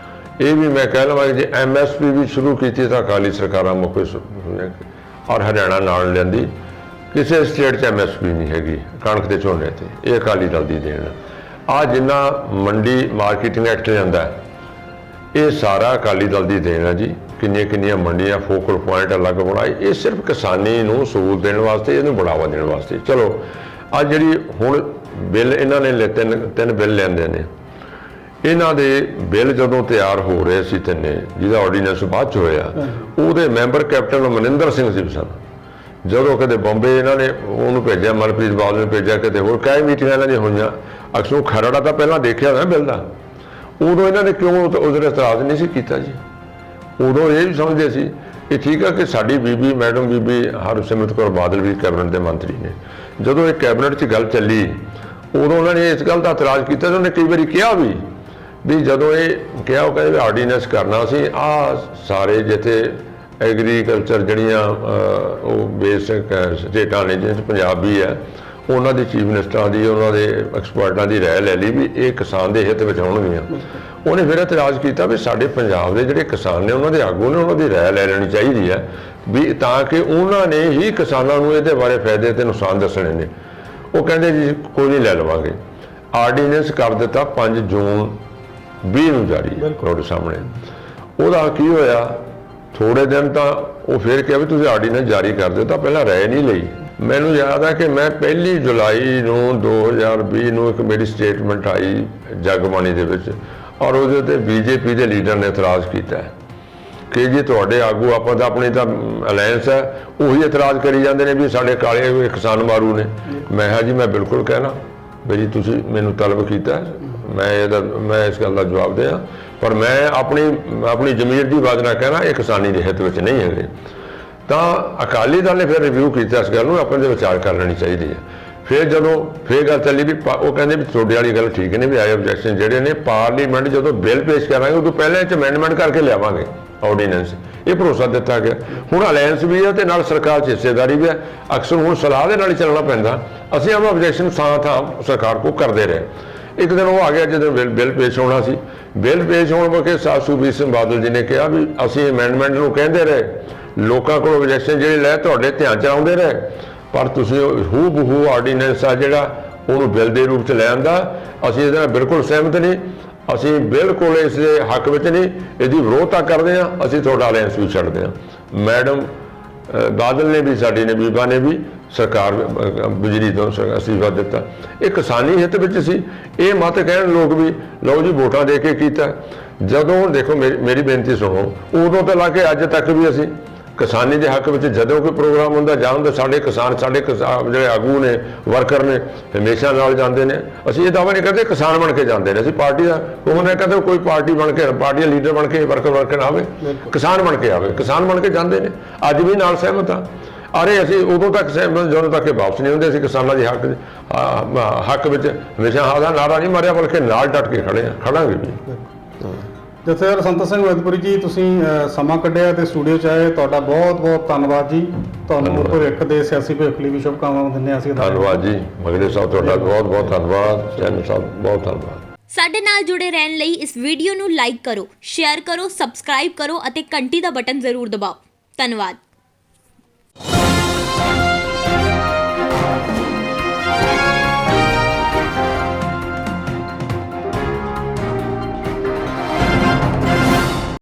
ਇਹ ਵੀ ਮੈਂ ਕਹਿ ਲਵਾਂ ਜੇ MSP ਵੀ ਸ਼ੁਰੂ ਕੀਤੀ ਤਾਂ ਅਕਾਲੀ ਸਰਕਾਰਾਂ ਮੁਖੀ ਹੋਈਆਂ ਔਰ ਹਰਿਆਣਾ ਨਾਲ ਲੈਂਦੀ। ਕਿਸੇ ਸਟੇਟ 'ਚ MSP ਨਹੀਂ ਹੈਗੀ ਕਣਕ ਦੇ ਝੋਨੇ ਤੇ, ਇਹ ਅਕਾਲੀ ਦਲ ਦੀ ਦੇਣ। ਆ ਜਿੰਨਾ ਮੰਡੀ ਮਾਰਕੀਟਿੰਗ ਐਕਟ ਜਾਂਦਾ ਇਹ ਸਾਰਾ ਅਕਾਲੀ ਦਲ ਦੀ ਦੇਣ ਹੈ ਜੀ। ਕਿੰਨੀਆਂ ਕਿੰਨੀਆਂ ਮੰਡੀਆਂ, ਫੋਕਲ ਪੁਆਇੰਟ ਅਲੱਗ ਬਣਾਏ, ਇਹ ਸਿਰਫ ਕਿਸਾਨੀ ਨੂੰ ਸਹੂਲਤ ਦੇਣ ਵਾਸਤੇ, ਇਹਨੂੰ ਬੜਾਵਾ ਦੇਣ ਵਾਸਤੇ। ਚਲੋ ਆ ਜਿਹੜੀ ਹੁਣ ਬਿੱਲ ਇਹਨਾਂ ਨੇ ਤਿੰਨ ਬਿੱਲ ਲੈਂਦੇ ਨੇ, ਇਹਨਾਂ ਦੇ ਬਿੱਲ ਜਦੋਂ ਤਿਆਰ ਹੋ ਰਹੇ ਸੀ ਤਿੰਨੇ, ਜਿਹਦਾ ਆਰਡੀਨੈਂਸ ਬਾਅਦ 'ਚ ਹੋਇਆ, ਉਹਦੇ ਮੈਂਬਰ ਕੈਪਟਨ ਮਨਿੰਦਰ ਸਿੰਘ ਜੀ ਸਨ। ਜਦੋਂ ਕਦੇ ਬੰਬੇ ਇਹਨਾਂ ਨੇ ਉਹਨੂੰ ਭੇਜਿਆ, ਮਨਪ੍ਰੀਤ ਬਾਦਲ ਨੂੰ ਭੇਜਿਆ, ਕਿਤੇ ਹੋਰ ਕਈ ਮੀਟਿੰਗਾਂ ਇਹਨਾਂ ਦੀਆਂ ਹੋਈਆਂ। ਅਕਸਰ ਖਰੜਾ ਤਾਂ ਪਹਿਲਾਂ ਦੇਖਿਆ ਨਾ ਬਿੱਲ ਦਾ, ਉਦੋਂ ਇਹਨਾਂ ਨੇ ਕਿਉਂ ਉਹਦੇ ਇਤਰਾਜ਼ ਨਹੀਂ ਸੀ ਕੀਤਾ ਜੀ। ਉਦੋਂ ਇਹ ਵੀ ਸਮਝਦੇ ਸੀ ਕਿ ਠੀਕ ਹੈ ਕਿ ਸਾਡੀ ਬੀਬੀ ਮੈਡਮ ਬੀਬੀ ਹਰਸਿਮਰਤ ਕੌਰ ਬਾਦਲ ਵੀ ਕੈਬਨਿਟ ਦੇ ਮੰਤਰੀ ਨੇ। ਜਦੋਂ ਇਹ ਕੈਬਨਿਟ 'ਚ ਗੱਲ ਚੱਲੀ ਉਦੋਂ ਉਹਨਾਂ ਨੇ ਇਸ ਗੱਲ ਦਾ ਇਤਰਾਜ਼ ਕੀਤਾ। ਉਹਨਾਂ ਨੇ ਕਈ ਵਾਰੀ ਕਿਹਾ ਵੀ ਜਦੋਂ ਇਹ ਕਿਹਾ, ਉਹ ਕਹਿੰਦੇ ਆਰਡੀਨੈਂਸ ਕਰਨਾ ਸੀ ਆਹ ਸਾਰੇ ਜਿੱਥੇ ਐਗਰੀਕਲਚਰ ਜਿਹੜੀਆਂ ਉਹ ਬੇਸਿਕ ਸਟੇਟਾਂ ਨੇ ਜਿਹਦੇ 'ਚ ਪੰਜਾਬੀ ਹੈ, ਉਹਨਾਂ ਦੇ ਚੀਫ ਮਿਨਿਸਟਰਾਂ ਦੀ, ਉਹਨਾਂ ਦੇ ਐਕਸਪਰਟਾਂ ਦੀ ਰਾਏ ਲੈ ਲਈ ਵੀ ਇਹ ਕਿਸਾਨ ਦੇ ਹਿੱਤ ਵਿੱਚ ਹੋਣਗੀਆਂ। ਉਹਨੇ ਫਿਰ ਇਤਰਾਜ਼ ਕੀਤਾ ਵੀ ਸਾਡੇ ਪੰਜਾਬ ਦੇ ਜਿਹੜੇ ਕਿਸਾਨ ਨੇ, ਉਹਨਾਂ ਦੇ ਆਗੂ ਨੇ, ਉਹਨਾਂ ਦੀ ਰਾਏ ਲੈ ਲੈਣੀ ਚਾਹੀਦੀ ਹੈ ਵੀ ਤਾਂ ਕਿ ਉਹਨਾਂ ਨੇ ਹੀ ਕਿਸਾਨਾਂ ਨੂੰ ਇਹਦੇ ਬਾਰੇ ਫਾਇਦੇ ਤੇ ਨੁਕਸਾਨ ਦੱਸਣੇ ਨੇ। ਉਹ ਕਹਿੰਦੇ ਜੀ ਕੋਈ ਨਹੀਂ, ਲੈ ਲਵਾਂਗੇ। ਆਰਡੀਨੈਂਸ ਕਰ ਦਿੱਤਾ 5 ਜੂਨ 20 ਨੂੰ ਜਾਰੀ ਤੁਹਾਡੇ ਸਾਹਮਣੇ। ਉਹਦਾ ਕੀ ਹੋਇਆ, ਥੋੜੇ ਦਿਨ ਤਾਂ ਉਹ ਫਿਰ ਕਿਹਾ ਵੀ ਤੁਸੀਂ ਆਰਡੀਨੈਂਸ ਜਾਰੀ ਕਰ ਦਿੱਤਾ, ਪਹਿਲਾਂ ਰਾਏ ਨਹੀਂ ਲਈ। ਮੈਨੂੰ ਯਾਦ ਹੈ ਕਿ ਮੈਂ 1 ਜੁਲਾਈ ਨੂੰ 2020 ਨੂੰ ਇੱਕ ਮੇਰੀ ਸਟੇਟਮੈਂਟ ਆਈ ਜਗਬਾਣੀ ਦੇ ਵਿੱਚ, ਔਰ ਉਹਦੇ ਉੱਤੇ BJP ਦੇ ਲੀਡਰ ਨੇ ਇਤਰਾਜ਼ ਕੀਤਾ ਕਿ ਜੀ ਤੁਹਾਡੇ ਆਗੂ, ਆਪਾਂ ਤਾਂ ਆਪਣੀ ਤਾਂ ਅਲਾਇੰਸ ਹੈ, ਉਹੀ ਇਤਰਾਜ਼ ਕਰੀ ਜਾਂਦੇ ਨੇ ਵੀ ਸਾਡੇ ਕਾਲੇ ਕਿਸਾਨ ਮਾਰੂ ਨੇ। ਮੈਂ ਕਿਹਾ ਜੀ ਮੈਂ ਬਿਲਕੁਲ ਕਹਿਣਾ ਵੀ ਜੀ ਤੁਸੀਂ ਮੈਨੂੰ ਤਲਬ ਕੀਤਾ, ਮੈਂ ਇਸ ਗੱਲ ਦਾ ਜਵਾਬ ਦਿਆਂ, ਪਰ ਮੈਂ ਆਪਣੀ ਜ਼ਮੀਰ ਦੀ ਆਵਾਜ਼ ਨਾਲ ਕਹਿਣਾ ਇਹ ਕਿਸਾਨੀ ਦੇ ਹਿੱਤ ਵਿੱਚ ਨਹੀਂ ਹੈਗੇ। ਤਾਂ ਅਕਾਲੀ ਦਲ ਨੇ ਫਿਰ ਰਿਵਿਊ ਕੀਤਾ ਇਸ ਗੱਲ ਨੂੰ, ਆਪਣੇ ਦੇ ਵਿਚਾਰ ਕਰ ਲੈਣੀ ਚਾਹੀਦੀ ਹੈ। ਫਿਰ ਗੱਲ ਚੱਲੀ ਵੀ ਉਹ ਕਹਿੰਦੇ ਵੀ ਤੁਹਾਡੇ ਵਾਲੀ ਗੱਲ ਠੀਕ ਨਹੀਂ, ਵੀ ਆਏ ਆਬਜੈਕਸ਼ਨ ਜਿਹੜੇ ਨੇ ਪਾਰਲੀਮੈਂਟ ਜਦੋਂ ਬਿੱਲ ਪੇਸ਼ ਕਰਾਂਗੇ ਉਦੋਂ ਪਹਿਲਾਂ ਇਹ 'ਚ ਅਮੈਂਡਮੈਂਟ ਕਰਕੇ ਲਿਆਵਾਂਗੇ ਆਰਡੀਨੈਂਸ। ਇਹ ਭਰੋਸਾ ਦਿੱਤਾ ਗਿਆ। ਹੁਣ ਅਲਾਇੰਸ ਵੀ ਹੈ ਤੇ ਨਾਲ ਸਰਕਾਰ 'ਚ ਹਿੱਸੇਦਾਰੀ ਵੀ ਹੈ। ਅਕਸਰ ਹੁਣ ਸਲਾਹ ਦੇ ਨਾਲ ਹੀ ਚੱਲਣਾ ਪੈਂਦਾ। ਅਸੀਂ ਆਪਣਾ ਆਬਜੈਕਸ਼ਨ ਥਾਂ ਸਰਕਾਰ ਕੋ ਕਰਦੇ ਰਹੇ। ਇੱਕ ਦਿਨ ਉਹ ਆ ਗਿਆ ਜਦੋਂ ਬਿੱਲ ਪੇਸ਼ ਹੋਣਾ ਸੀ। ਬਿੱਲ ਪੇਸ਼ ਹੋਣ ਵਕੇ ਸੁਖਬੀਰ ਸਿੰਘ ਬਾਦਲ ਜੀ ਨੇ ਕਿਹਾ ਵੀ ਅਸੀਂ ਅਮੈਂਡਮੈਂਟ ਨੂੰ ਕਹਿੰਦੇ ਰਹੇ, ਲੋਕਾਂ ਕੋਲ ਆਬਜੈਕਸ਼ਨ ਜਿਹੜੇ ਲੈ ਤੁਹਾਡੇ ਧਿਆਨ 'ਚ ਆਉਂਦੇ ਰਹੇ, ਪਰ ਤੁਸੀਂ ਹੂ ਬਹੂ ਆਰਡੀਨੈਂਸ ਆ ਜਿਹੜਾ ਉਹਨੂੰ ਬਿੱਲ ਦੇ ਰੂਪ 'ਚ ਲੈ ਆਂਦਾ। ਅਸੀਂ ਇਹਦੇ ਨਾਲ ਬਿਲਕੁਲ ਸਹਿਮਤ ਨਹੀਂ, ਅਸੀਂ ਬਿਲਕੁਲ ਇਸ ਦੇ ਹੱਕ ਵਿੱਚ ਨਹੀਂ, ਇਹਦੀ ਵਿਰੋਧਤਾ ਕਰਦੇ ਹਾਂ, ਅਸੀਂ ਤੁਹਾਡਾ ਅਲਾਇੰਸ ਵੀ ਛੱਡਦੇ ਹਾਂ। ਮੈਡਮ ਬਾਦਲ ਨੇ ਵੀ, ਸਾਡੀ ਨੇ ਬੀਬਾ ਨੇ ਵੀ ਸਰਕਾਰ ਬਿਜਲੀ ਤੋਂ ਅਸਤੀਫਾ ਦਿੱਤਾ। ਇਹ ਕਿਸਾਨੀ ਹਿੱਤ ਵਿੱਚ ਸੀ। ਇਹ ਮਤ ਕਹਿਣ ਲੋਕ ਵੀ ਲਓ ਜੀ ਵੋਟਾਂ ਦੇ ਕੇ ਕੀਤਾ। ਜਦੋਂ ਦੇਖੋ ਮੇਰੀ ਬੇਨਤੀ ਸੁਣੋ, ਉਦੋਂ ਤੋਂ ਲਾ ਕੇ ਅੱਜ ਤੱਕ ਵੀ ਅਸੀਂ ਕਿਸਾਨੀ ਦੇ ਹੱਕ ਵਿੱਚ ਜਦੋਂ ਕੋਈ ਪ੍ਰੋਗਰਾਮ ਹੁੰਦਾ ਜਾਂ ਹੁੰਦਾ, ਸਾਡੇ ਕਿਸਾਨ ਜਿਹੜੇ ਆਗੂ ਨੇ, ਵਰਕਰ ਨੇ, ਹਮੇਸ਼ਾ ਨਾਲ ਜਾਂਦੇ ਨੇ। ਅਸੀਂ ਇਹ ਦਾਅਵਾ ਨਹੀਂ ਕਰਦੇ ਕਿਸਾਨ ਬਣ ਕੇ ਜਾਂਦੇ ਨੇ, ਅਸੀਂ ਪਾਰਟੀ ਦਾ ਉਹ ਨਹੀਂ ਕਹਿੰਦੇ ਕੋਈ ਪਾਰਟੀ ਬਣ ਕੇ, ਪਾਰਟੀ ਦਾ ਲੀਡਰ ਬਣ ਕੇ, ਵਰਕਰ ਬਣ ਕੇ ਨਾ ਆਵੇ, ਕਿਸਾਨ ਬਣ ਕੇ ਆਵੇ। ਕਿਸਾਨ ਬਣ ਕੇ ਜਾਂਦੇ ਨੇ, ਅੱਜ ਵੀ ਨਾਲ ਸਹਿਮਤ ਹਾਂ। ਅਰੇ ਅਸੀਂ ਉਦੋਂ ਤੱਕ ਸਹਿਮਤ ਜਦੋਂ ਤੱਕ ਵਾਪਸ ਨਹੀਂ ਹੁੰਦੇ। ਅਸੀਂ ਕਿਸਾਨਾਂ ਦੇ ਹੱਕ ਵਿੱਚ ਹਮੇਸ਼ਾ ਆਦਾ ਨਾਰਾ ਨਹੀਂ ਮਾਰਿਆ, ਬਲਕਿ ਨਾਲ ਡਟ ਕੇ ਖੜਾਂਗੇ ਵੀ। ਜਥੇਦਾਰ ਸੰਤ ਸਿੰਘ ਵੈਦਪੁਰੀ ਜੀ, ਤੁਸੀਂ ਸਮਾਂ ਕੱਢਿਆ ਤੇ ਸਟੂਡੀਓ 'ਚ ਆਏ, ਤੁਹਾਡਾ ਬਹੁਤ ਬਹੁਤ ਧੰਨਵਾਦ ਜੀ। ਤੁਹਾਨੂੰ ਭਵਿੱਖ ਦੇ ਸਿਆਸੀ ਭਵਿੱਖ ਲਈ ਵੀ ਸ਼ੁਭਕਾਮਨਾਵਾਂ ਦਿੰਦੇ ਹਾਂ ਅਸੀਂ। ਧੰਨਵਾਦ ਜੀ ਮਗਲੇ ਸਾਹਿਬ, ਤੁਹਾਡਾ ਬਹੁਤ ਬਹੁਤ ਧੰਨਵਾਦ। ਚੈਨਲ ਸਾਹਿਬ ਬਹੁਤ ਧੰਨਵਾਦ। ਸਾਡੇ ਨਾਲ ਜੁੜੇ ਰਹਿਣ ਲਈ ਇਸ ਵੀਡੀਓ ਨੂੰ ਲਾਈਕ ਕਰੋ, ਸ਼ੇਅਰ ਕਰੋ, ਸਬਸਕ੍ਰਾਈਬ ਕਰੋ ਅਤੇ ਘੰਟੀ ਦਾ ਬਟਨ ਜ਼ਰੂਰ ਦਬਾਓ। ਧੰਨਵਾਦ।